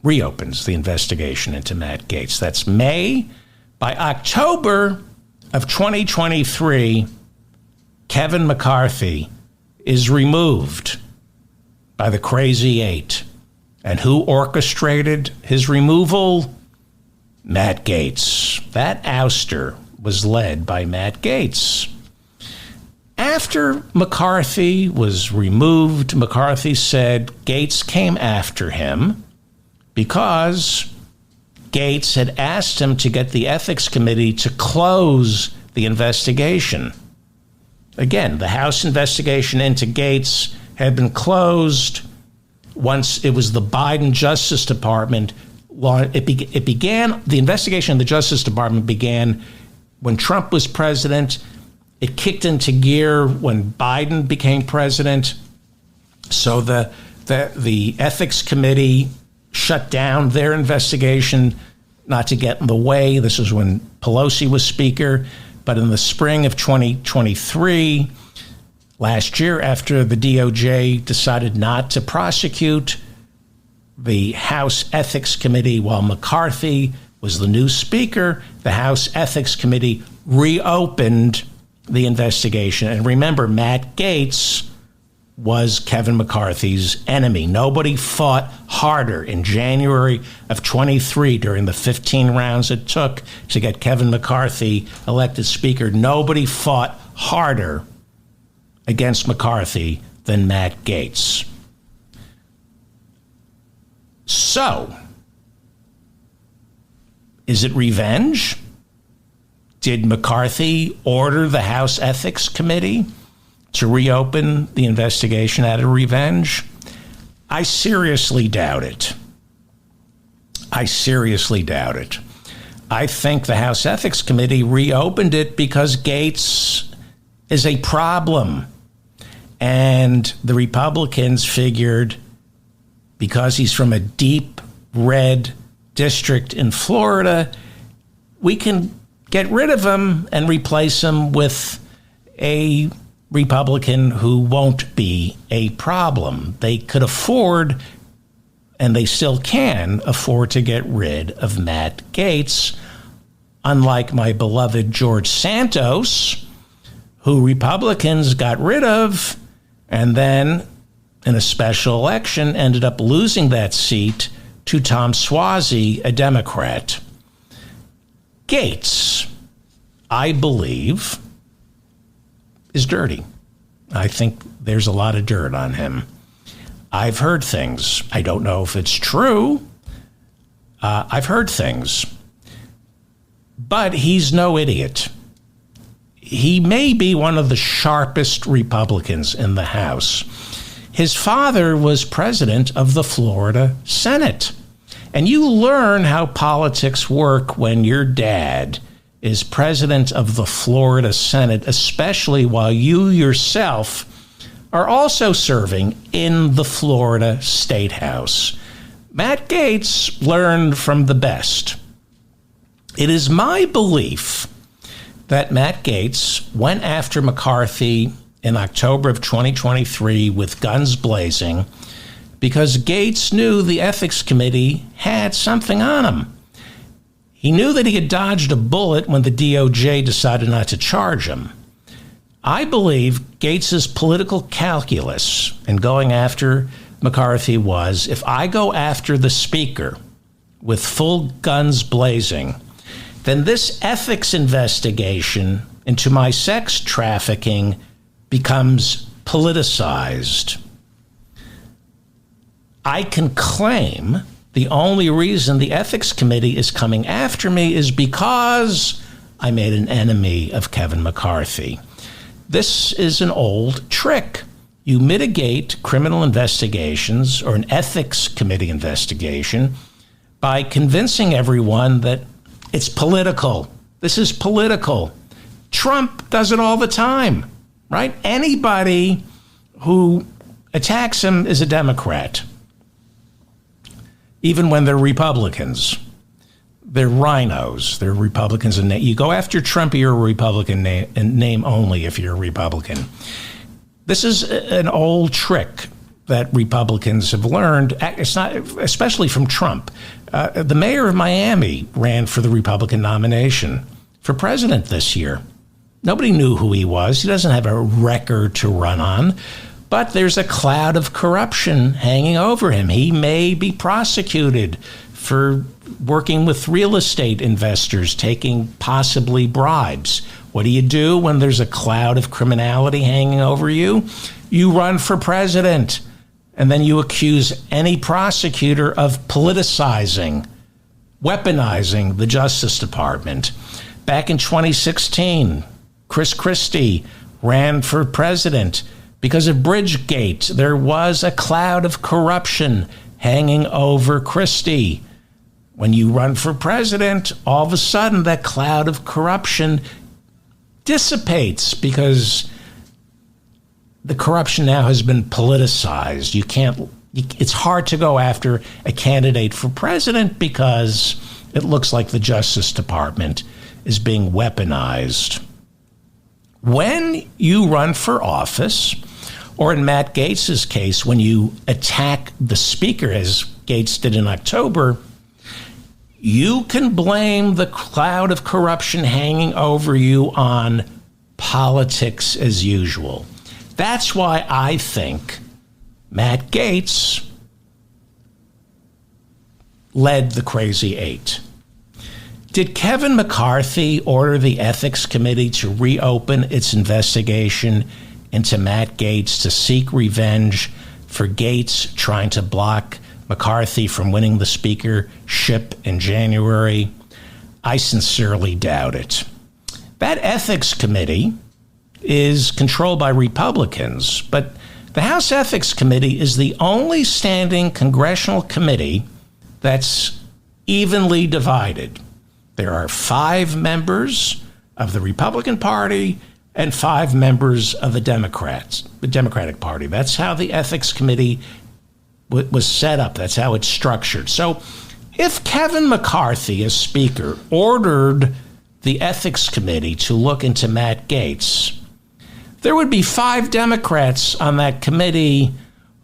A: reopens the investigation into Matt Gaetz. That's May. By October of 2023, Kevin McCarthy is removed by the Crazy Eight. And who orchestrated his removal? Matt Gaetz. That ouster was led by Matt Gaetz. After McCarthy was removed, McCarthy said Gaetz came after him because Gaetz had asked him to get the Ethics Committee to close the investigation. Again, the House investigation into Gaetz had been closed once it was the Biden Justice Department. It began, the investigation in the Justice Department began when Trump was president, It kicked into gear when Biden became president. So the ethics committee shut down their investigation, not to get in the way. This was when Pelosi was speaker. But in the spring of 2023, last year, after the DOJ decided not to prosecute, the House Ethics Committee, while McCarthy was the new speaker, the House Ethics Committee reopened the investigation. And remember, Matt Gaetz was Kevin McCarthy's enemy. Nobody fought harder in January of 23 during the 15 rounds it took to get Kevin McCarthy elected speaker. Nobody fought harder against McCarthy than Matt Gaetz. So, is it revenge? Did McCarthy order the House Ethics Committee to reopen the investigation out of revenge? I seriously doubt it. I seriously doubt it. I think the House Ethics Committee reopened it because Gaetz is a problem. And the Republicans figured, because he's from a deep red district in Florida, we can get rid of him and replace him with a Republican who won't be a problem. They could afford, and they still can afford, to get rid of Matt Gaetz, unlike my beloved George Santos, who Republicans got rid of, and then in a special election ended up losing that seat to Tom Suozzi, a Democrat. Gaetz, I believe, is dirty. I think there's a lot of dirt on him. I've heard things. I don't know if it's true. I've heard things. But he's no idiot. He may be one of the sharpest Republicans in the House. His father was president of the Florida Senate. And you learn how politics work when your dad is president of the Florida Senate, especially while you yourself are also serving in the Florida State House. Matt Gaetz learned from the best. It is my belief that Matt Gaetz went after McCarthy in October of 2023 with guns blazing because Gaetz knew the Ethics Committee had something on him. He knew that he had dodged a bullet when the DOJ decided not to charge him. I believe Gaetz's political calculus in going after McCarthy was, if I go after the speaker with full guns blazing, then this ethics investigation into my sex trafficking becomes politicized. I can claim the only reason the Ethics Committee is coming after me is because I made an enemy of Kevin McCarthy. This is an old trick. You mitigate criminal investigations or an Ethics Committee investigation by convincing everyone that it's political. This is political. Trump does it all the time, right? Anybody who attacks him is a Democrat, even when they're Republicans. They're rhinos. They're Republicans. And you go after Trump, you're a Republican name only if you're a Republican. This is an old trick that Republicans have learned. It's not, especially from Trump. The mayor of Miami ran for the Republican nomination for president this year. Nobody knew who he was. He doesn't have a record to run on. But there's a cloud of corruption hanging over him. He may be prosecuted for working with real estate investors, taking possibly bribes. What do you do when there's a cloud of criminality hanging over you? You run for president, and then you accuse any prosecutor of politicizing, weaponizing the Justice Department. Back in 2016, Chris Christie ran for president. Because of Bridgegate, there was a cloud of corruption hanging over Christie. When you run for president, all of a sudden that cloud of corruption dissipates because the corruption now has been politicized. It's hard to go after a candidate for president because it looks like the Justice Department is being weaponized. When you run for office, or in Matt Gaetz's case, when you attack the speaker, as Gaetz did in October, you can blame the cloud of corruption hanging over you on politics as usual. That's why I think Matt Gaetz led the Crazy Eight. Did Kevin McCarthy order the Ethics Committee to reopen its investigation into Matt Gaetz to seek revenge for Gaetz trying to block McCarthy from winning the speakership in January? I sincerely doubt it. That Ethics Committee is controlled by Republicans, but the House Ethics Committee is the only standing congressional committee that's evenly divided. There are 5 members of the Republican Party and 5 members of the Democratic Party. That's how the Ethics Committee was set up. That's how it's structured. So if Kevin McCarthy, as Speaker, ordered the Ethics Committee to look into Matt Gaetz, there would be 5 Democrats on that committee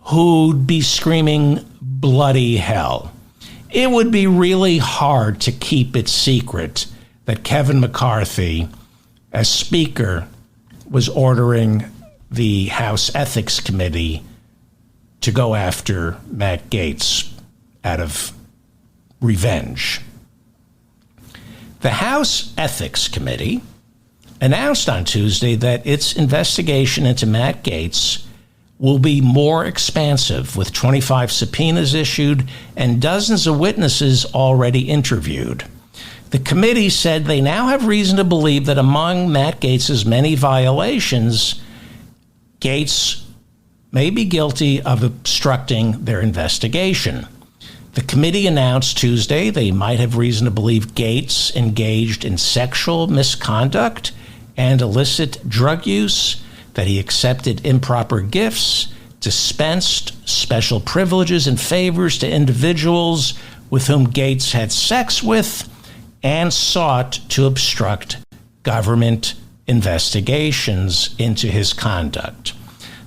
A: who'd be screaming bloody hell. It would be really hard to keep it secret that Kevin McCarthy, as Speaker, was ordering the House Ethics Committee to go after Matt Gaetz out of revenge. The House Ethics Committee announced on Tuesday that its investigation into Matt Gaetz will be more expansive, with 25 subpoenas issued and dozens of witnesses already interviewed. The committee said they now have reason to believe that among Matt Gaetz's many violations, Gaetz may be guilty of obstructing their investigation. The committee announced Tuesday they might have reason to believe Gaetz engaged in sexual misconduct and illicit drug use, that he accepted improper gifts, dispensed special privileges and favors to individuals with whom Gaetz had sex with, and sought to obstruct government investigations into his conduct.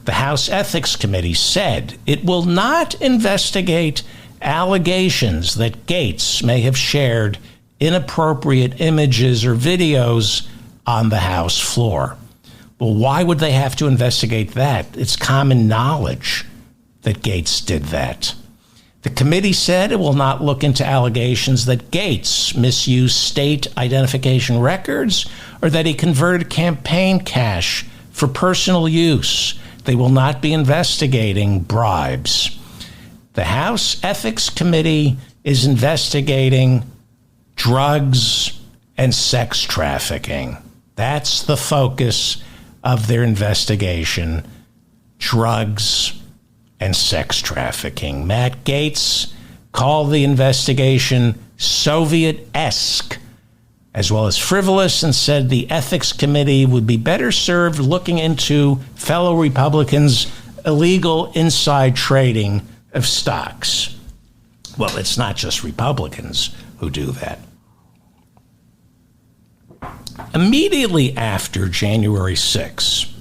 A: The House Ethics Committee said it will not investigate allegations that Gaetz may have shared inappropriate images or videos on the House floor. Well, why would they have to investigate that? It's common knowledge that Gaetz did that. The committee said it will not look into allegations that Gaetz misused state identification records or that he converted campaign cash for personal use. They will not be investigating bribes. The House Ethics Committee is investigating drugs and sex trafficking. That's the focus of their investigation, drugs and sex trafficking. Matt Gaetz called the investigation Soviet-esque, as well as frivolous, and said the Ethics Committee would be better served looking into fellow Republicans' illegal inside trading of stocks. Well, it's not just Republicans who do that. Immediately after January 6,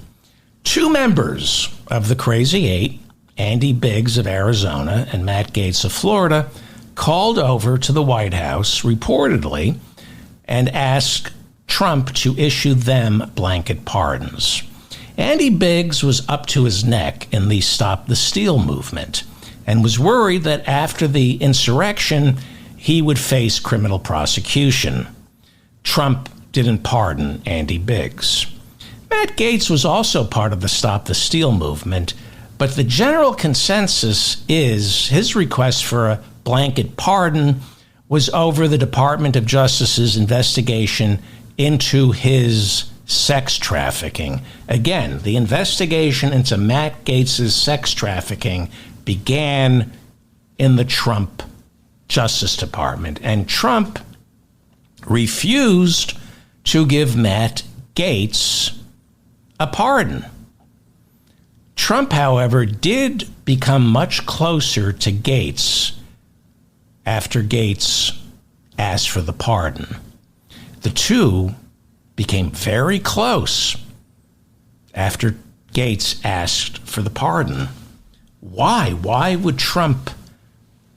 A: 2 members of the Crazy Eight, Andy Biggs of Arizona and Matt Gaetz of Florida, called over to the White House, reportedly, and asked Trump to issue them blanket pardons. Andy Biggs was up to his neck in the Stop the Steal movement and was worried that after the insurrection, he would face criminal prosecution. Trump didn't pardon Andy Biggs. Matt Gaetz was also part of the Stop the Steal movement, but the general consensus is his request for a blanket pardon was over the Department of Justice's investigation into his sex trafficking. Again, the investigation into Matt Gaetz's sex trafficking began in the Trump Justice Department, and Trump refused to give Matt Gates a pardon. Trump, however, did become much closer to Gates after Gates asked for the pardon. The two became very close after Gates asked for the pardon. Why? Why would Trump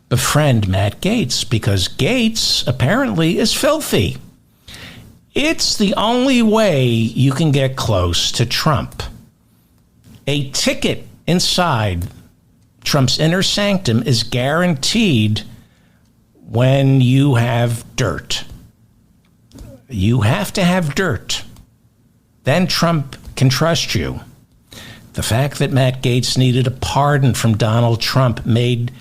A: befriend Matt Gaetz? Because Gates apparently is filthy. It's the only way you can get close to Trump. A ticket inside Trump's inner sanctum is guaranteed when you have dirt. You have to have dirt. Then Trump can trust you. The fact that Matt Gaetz needed a pardon from Donald Trump made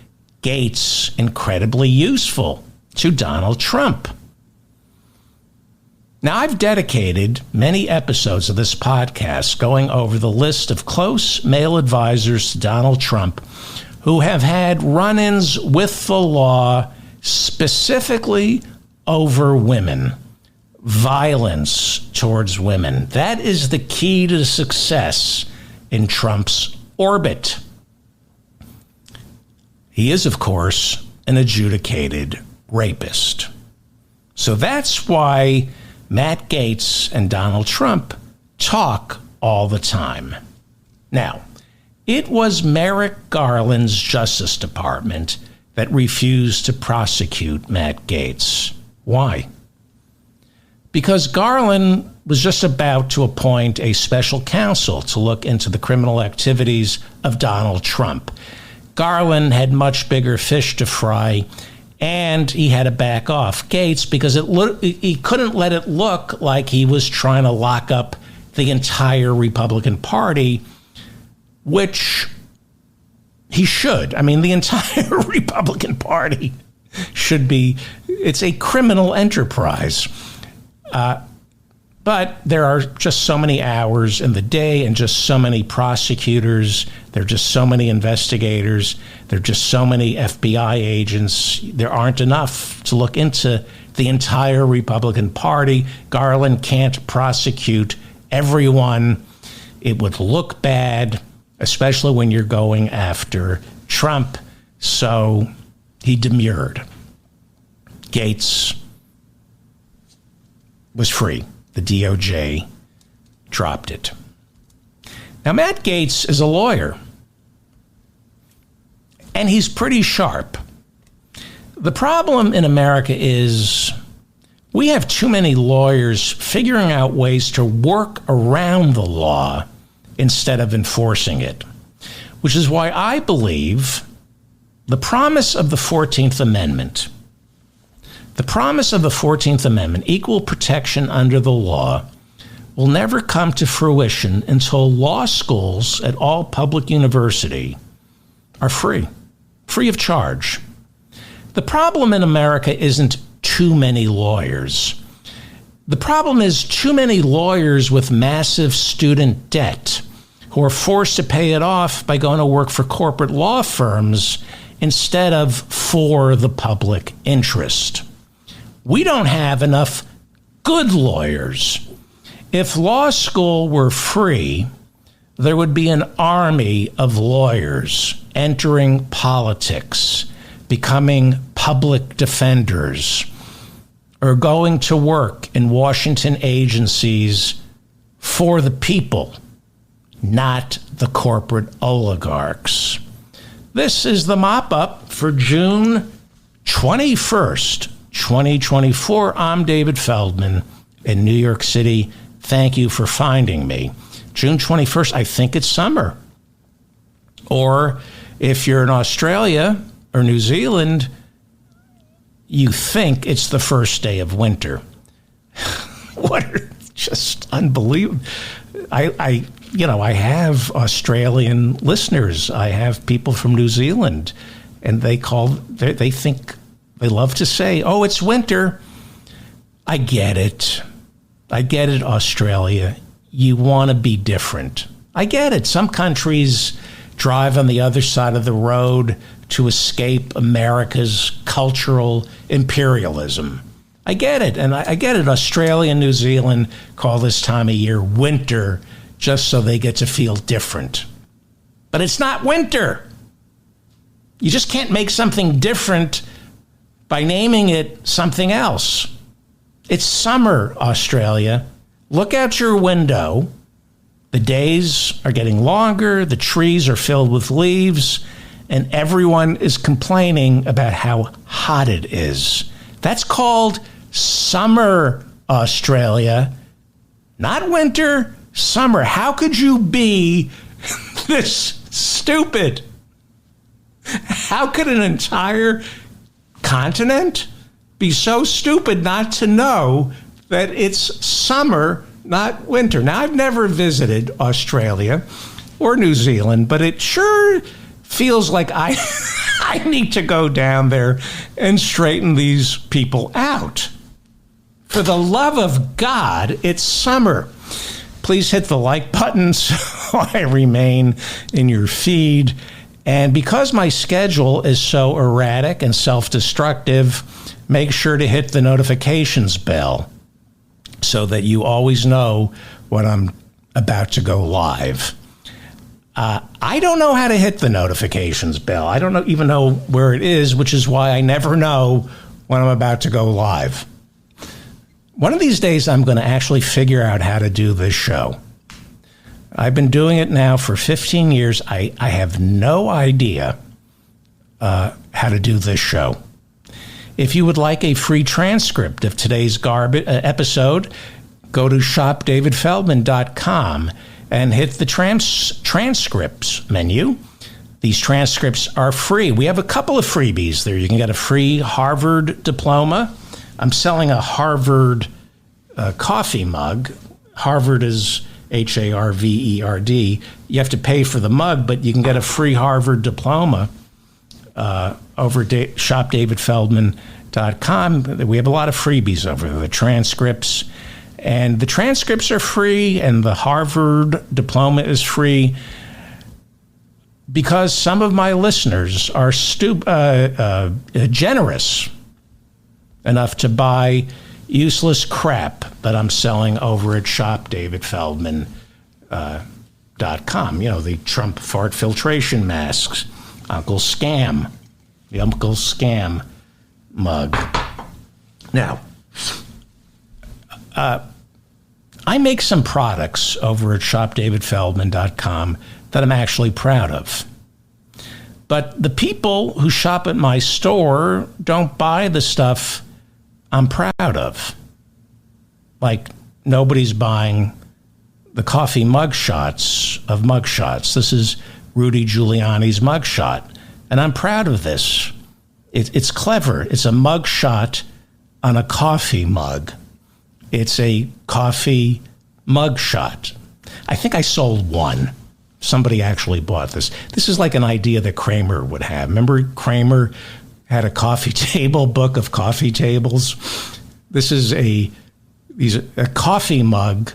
A: Gates incredibly useful to Donald Trump. Now, I've dedicated many episodes of this podcast going over the list of close male advisors to Donald Trump who have had run-ins with the law, specifically over women, violence towards women. That is the key to success in Trump's orbit. He is, of course, an adjudicated rapist. So that's why Matt Gaetz and Donald Trump talk all the time. Now, it was Merrick Garland's Justice Department that refused to prosecute Matt Gaetz. Why? Because Garland was just about to appoint a special counsel to look into the criminal activities of Donald Trump. Garland had much bigger fish to fry, and he had to back off Gaetz because he couldn't let it look like he was trying to lock up the entire Republican Party, which he should. I mean, the entire Republican Party should be, it's a criminal enterprise. But there are just so many hours in the day and just so many prosecutors. There are just so many investigators. There are just so many FBI agents. There aren't enough to look into the entire Republican Party. Garland can't prosecute everyone. It would look bad, especially when you're going after Trump. So he demurred. Gaetz was free. The DOJ dropped it. Now, Matt Gaetz is a lawyer, and he's pretty sharp. The problem in America is we have too many lawyers figuring out ways to work around the law instead of enforcing it, which is why I believe the promise of the 14th Amendment, equal protection under the law, will never come to fruition until law schools at all public universities are free of charge. The problem in America isn't too many lawyers. The problem is too many lawyers with massive student debt who are forced to pay it off by going to work for corporate law firms instead of for the public interest. We don't have enough good lawyers. If law school were free, there would be an army of lawyers entering politics, becoming public defenders, or going to work in Washington agencies for the people, not the corporate oligarchs. This is the mop-up for June 21st. 2024. I'm David Feldman in New York City. Thank you for finding me. June 21st, I think it's summer. Or if you're in Australia or New Zealand, you think it's the first day of winter. What are just unbelievable. I have Australian listeners. I have people from New Zealand, and they think, they love to say, oh, it's winter. I get it, Australia. You want to be different. I get it. Some countries drive on the other side of the road to escape America's cultural imperialism. I get it, and I get it. Australia and New Zealand call this time of year winter just so they get to feel different. But it's not winter. You just can't make something different by naming it something else. It's summer, Australia. Look out your window. The days are getting longer, the trees are filled with leaves, and everyone is complaining about how hot it is. That's called summer, Australia. Not winter, summer. How could you be this stupid? How could an entire continent be so stupid not to know that it's summer, not winter? Now, I've never visited Australia or New Zealand, but it sure feels like I need to go down there and straighten these people out. For the love of God, it's summer. Please hit the like button so I remain in your feed. And because my schedule is so erratic and self-destructive, make sure to hit the notifications bell so that you always know when I'm about to go live. I don't know how to hit the notifications bell. I don't even know where it is, which is why I never know when I'm about to go live. One of these days, I'm going to actually figure out how to do this show. I've been doing it now for 15 years. I have no idea how to do this show. If you would like a free transcript of today's episode, go to shopdavidfeldman.com and hit the transcripts menu. These transcripts are free. We have a couple of freebies there. You can get a free Harvard diploma. I'm selling a Harvard coffee mug. Harvard is Harverd. You have to pay for the mug, but you can get a free Harvard diploma over at shopdavidfeldman.com. We have a lot of freebies over there, the transcripts. And the transcripts are free, and the Harvard diploma is free because some of my listeners are generous enough to buy useless crap that I'm selling over at shopdavidfeldman.com. You know, the Trump fart filtration masks, Uncle Scam, the Uncle Scam mug. Now, I make some products over at shopdavidfeldman.com that I'm actually proud of. But the people who shop at my store don't buy the stuff I'm proud of. Like, nobody's buying the coffee mugshots of mugshots. This is Rudy Giuliani's mugshot, and I'm proud of this. It's clever. It's a mugshot on a coffee mug. It's a coffee mugshot. I think I sold one. Somebody actually bought this. This is like an idea that Kramer would have. Remember Kramer had a coffee table book of coffee tables? This is a coffee mug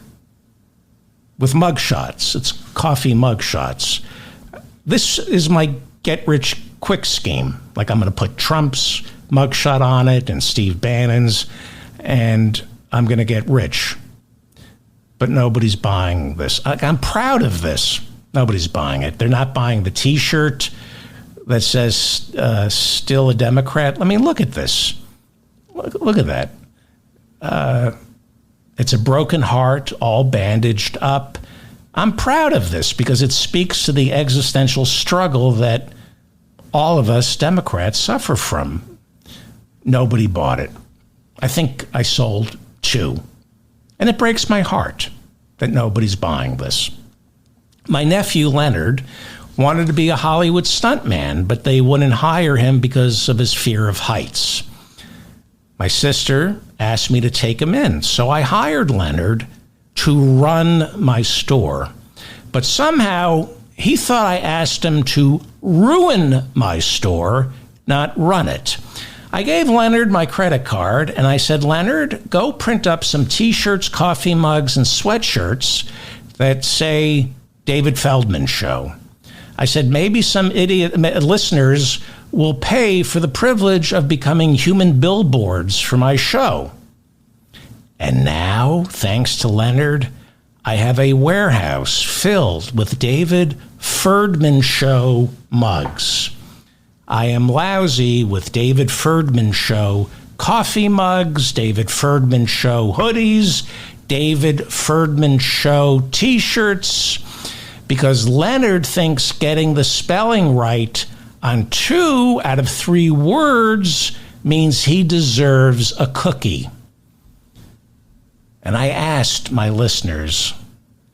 A: with mugshots. It's coffee mugshots. This is my get-rich-quick scheme. Like, I'm going to put Trump's mugshot on it and Steve Bannon's, and I'm going to get rich. But nobody's buying this. I'm proud of this. Nobody's buying it. They're not buying the T-shirt that says still a Democrat. I mean, look at this. Look at that. It's a broken heart, all bandaged up. I'm proud of this because it speaks to the existential struggle that all of us Democrats suffer from. Nobody bought it. I think I sold two. And it breaks my heart that nobody's buying this. My nephew, Leonard, wanted to be a Hollywood stuntman, but they wouldn't hire him because of his fear of heights. My sister asked me to take him in, so I hired Leonard to run my store. But somehow he thought I asked him to ruin my store, not run it. I gave Leonard my credit card, and I said, Leonard, go print up some T-shirts, coffee mugs, and sweatshirts that say David Feldman Show. I said, maybe some idiot listeners will pay for the privilege of becoming human billboards for my show. And now, thanks to Leonard, I have a warehouse filled with David Ferdman Show mugs. I am lousy with David Ferdman Show coffee mugs, David Ferdman Show hoodies, David Ferdman Show t-shirts, because Leonard thinks getting the spelling right on 2 out of 3 words means he deserves a cookie. And I asked my listeners,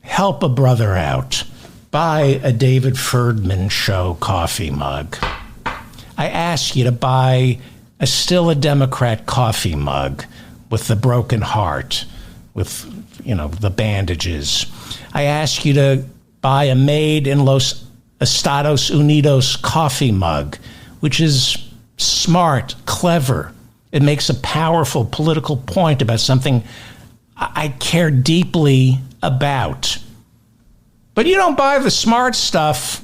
A: help a brother out. Buy a David Ferdman Show coffee mug. I ask you to buy a Still a Democrat coffee mug with the broken heart, with, the bandages. I ask you to buy a Made in Los Estados Unidos coffee mug, which is smart, clever. It makes a powerful political point about something I care deeply about. But you don't buy the smart stuff.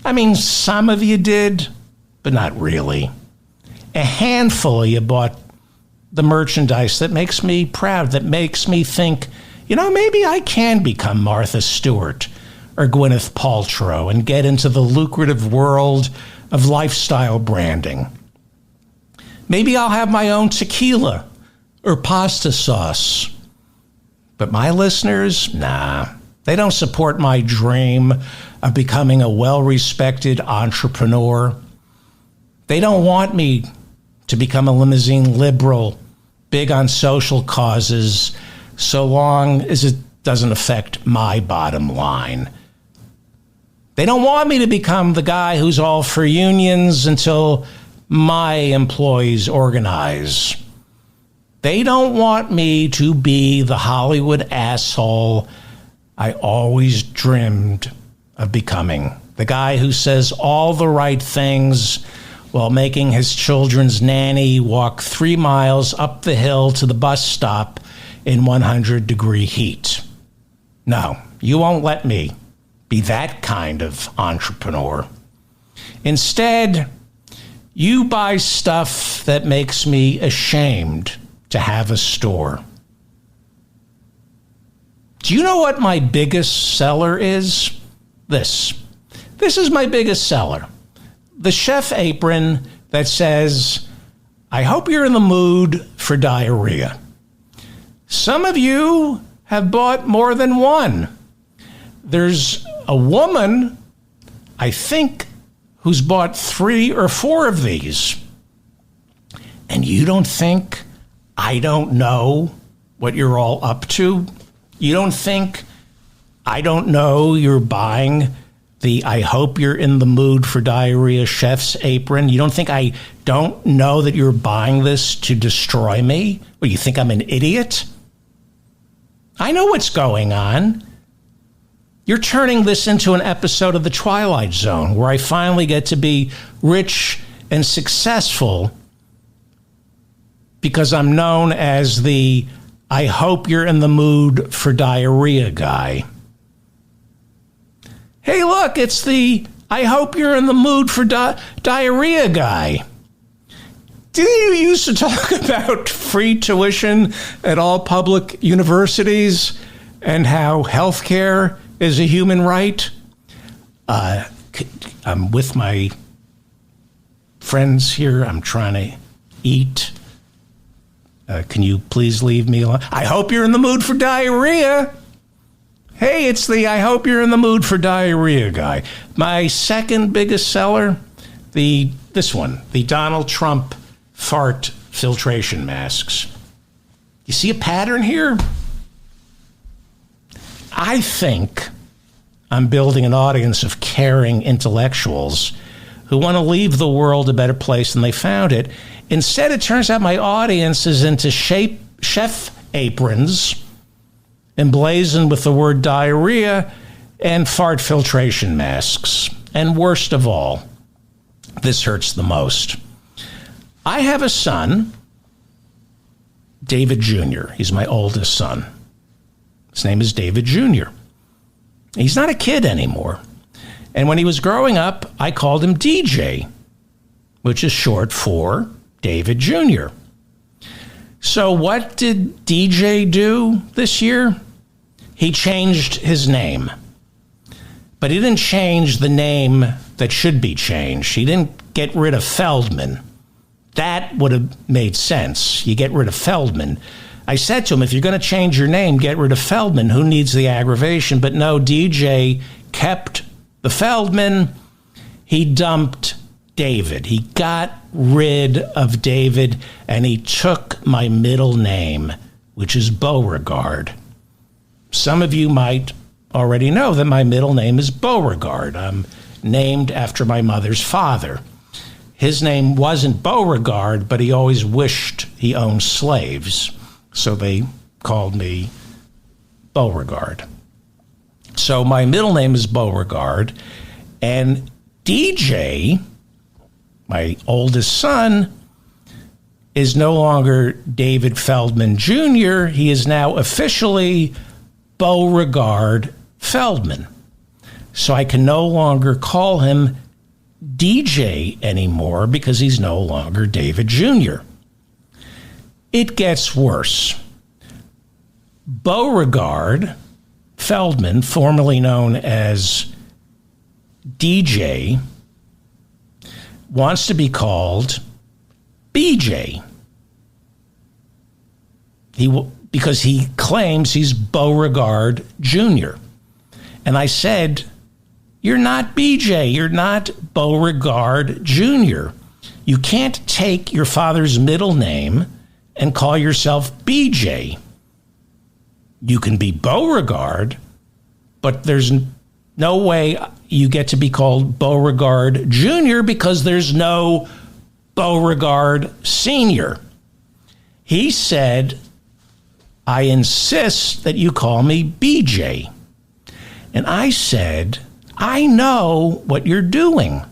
A: I mean, some of you did, but not really. A handful of you bought the merchandise that makes me proud, that makes me think, maybe I can become Martha Stewart or Gwyneth Paltrow and get into the lucrative world of lifestyle branding. Maybe I'll have my own tequila or pasta sauce. But my listeners, nah, they don't support my dream of becoming a well-respected entrepreneur. They don't want me to become a limousine liberal, big on social causes, so long as it doesn't affect my bottom line. They don't want me to become the guy who's all for unions until my employees organize. They don't want me to be the Hollywood asshole I always dreamed of becoming. The guy who says all the right things while making his children's nanny walk 3 miles up the hill to the bus stop in 100-degree heat. No, you won't let me be that kind of entrepreneur. Instead, you buy stuff that makes me ashamed to have a store. Do you know what my biggest seller is? This is my biggest seller. The chef apron that says, I hope you're in the mood for diarrhea. Some of you have bought more than one. There's a woman, I think, who's bought 3 or 4 of these. And you don't think I don't know what you're all up to? You don't think I don't know you're buying the I hope you're in the mood for diarrhea chef's apron? You don't think I don't know that you're buying this to destroy me? Or you think I'm an idiot? I know what's going on. You're turning this into an episode of The Twilight Zone where I finally get to be rich and successful because I'm known as the I hope you're in the mood for diarrhea guy. Hey, look, it's the I hope you're in the mood for diarrhea guy. Did you used to talk about free tuition at all public universities and how healthcare is a human right? I'm with my friends here. I'm trying to eat. Can you please leave me alone? I hope you're in the mood for diarrhea. Hey, it's the I hope you're in the mood for diarrhea guy. My second biggest seller, this one, the Donald Trump fart filtration masks. You see a pattern here? I think I'm building an audience of caring intellectuals who want to leave the world a better place than they found it. Instead, it turns out my audience is into chef aprons emblazoned with the word diarrhea and fart filtration masks. And worst of all, this hurts the most. I have a son, David Jr. He's my oldest son. His name is David Jr. He's not a kid anymore. And when he was growing up, I called him DJ, which is short for David Jr. So what did DJ do this year? He changed his name. But he didn't change the name that should be changed. He didn't get rid of Feldman. That would have made sense. You get rid of Feldman. I said to him, if you're going to change your name, get rid of Feldman. Who needs the aggravation? But no, DJ kept the Feldman. He dumped David. He got rid of David, and he took my middle name, which is Beauregard. Some of you might already know that my middle name is Beauregard. I'm named after my mother's father. His name wasn't Beauregard, but he always wished he owned slaves, so they called me Beauregard. So my middle name is Beauregard, and DJ, my oldest son, is no longer David Feldman Jr. He is now officially Beauregard Feldman. So I can no longer call him DJ anymore because he's no longer David Jr. It gets worse. Beauregard Feldman, formerly known as DJ, wants to be called BJ. Because he claims he's Beauregard Jr. And I said, you're not BJ, you're not Beauregard Jr. You can't take your father's middle name and call yourself BJ. You can be Beauregard, but there's no way you get to be called Beauregard Jr. because there's no Beauregard Sr. He said, I insist that you call me BJ. And I said, I know what you're doing.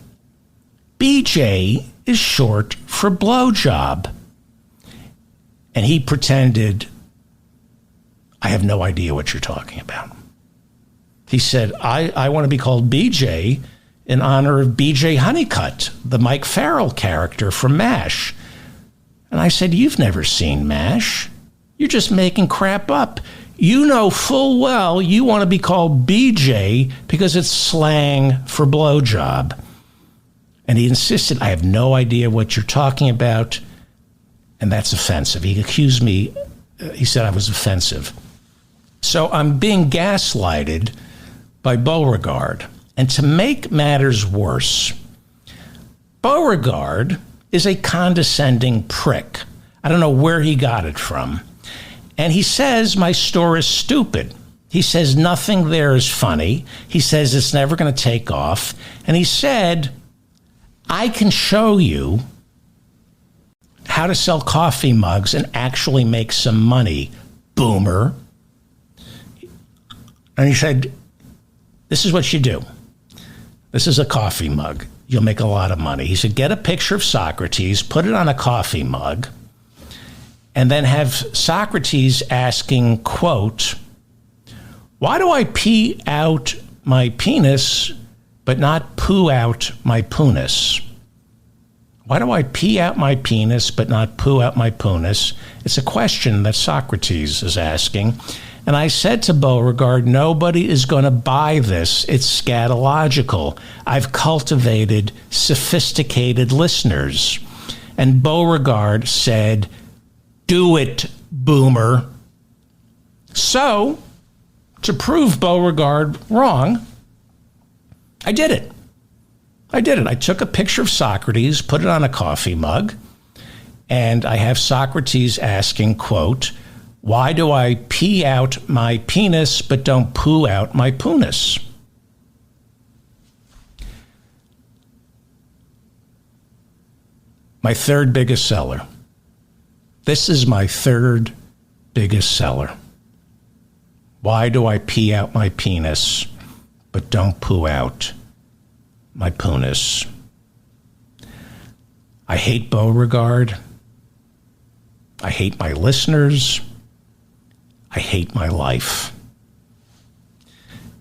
A: BJ is short for blowjob. And he pretended, I have no idea what you're talking about. He said, I want to be called BJ in honor of BJ Honeycutt, the Mike Farrell character from MASH. And I said, you've never seen MASH. You're just making crap up. You know full well you want to be called BJ because it's slang for blowjob. And he insisted, I have no idea what you're talking about, and that's offensive. He accused me, he said I was offensive. So I'm being gaslighted by Beauregard. And to make matters worse, Beauregard is a condescending prick. I don't know where he got it from. And he says my store is stupid. He says nothing there is funny. He says it's never going to take off. And he said, I can show you how to sell coffee mugs and actually make some money, boomer. And he said, this is what you do. This is a coffee mug. You'll make a lot of money. He said, get a picture of Socrates, put it on a coffee mug, and then have Socrates asking, quote, why do I pee out my penis but not poo out my punis? Why do I pee out my penis but not poo out my punis? It's a question that Socrates is asking. And I said to Beauregard, nobody is going to buy this. It's scatological. I've cultivated sophisticated listeners. And Beauregard said, do it, boomer. So, to prove Beauregard wrong, I did it. I took a picture of Socrates, put it on a coffee mug, and I have Socrates asking, quote, why do I pee out my penis but don't poo out my punis? My third biggest seller. This is my third biggest seller. Why do I pee out my penis but don't poo out my punis? I hate Beauregard. I hate my listeners. I hate my life.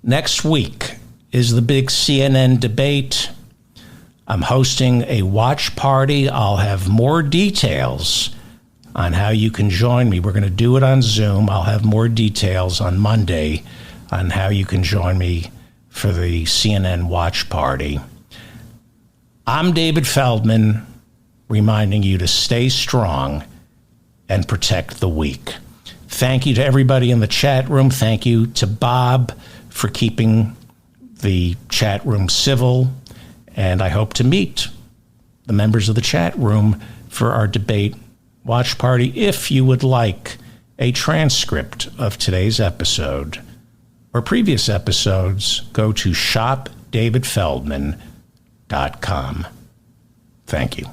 A: Next week is the big CNN debate. I'm hosting a watch party. I'll have more details on how you can join me. We're going to do it on Zoom. I'll have more details on Monday on how you can join me for the CNN watch party. I'm David Feldman, reminding you to stay strong and protect the weak. Thank you to everybody in the chat room. Thank you to Bob for keeping the chat room civil. And I hope to meet the members of the chat room for our debate watch party. If you would like a transcript of today's episode or previous episodes, go to shopdavidfeldman.com. Thank you.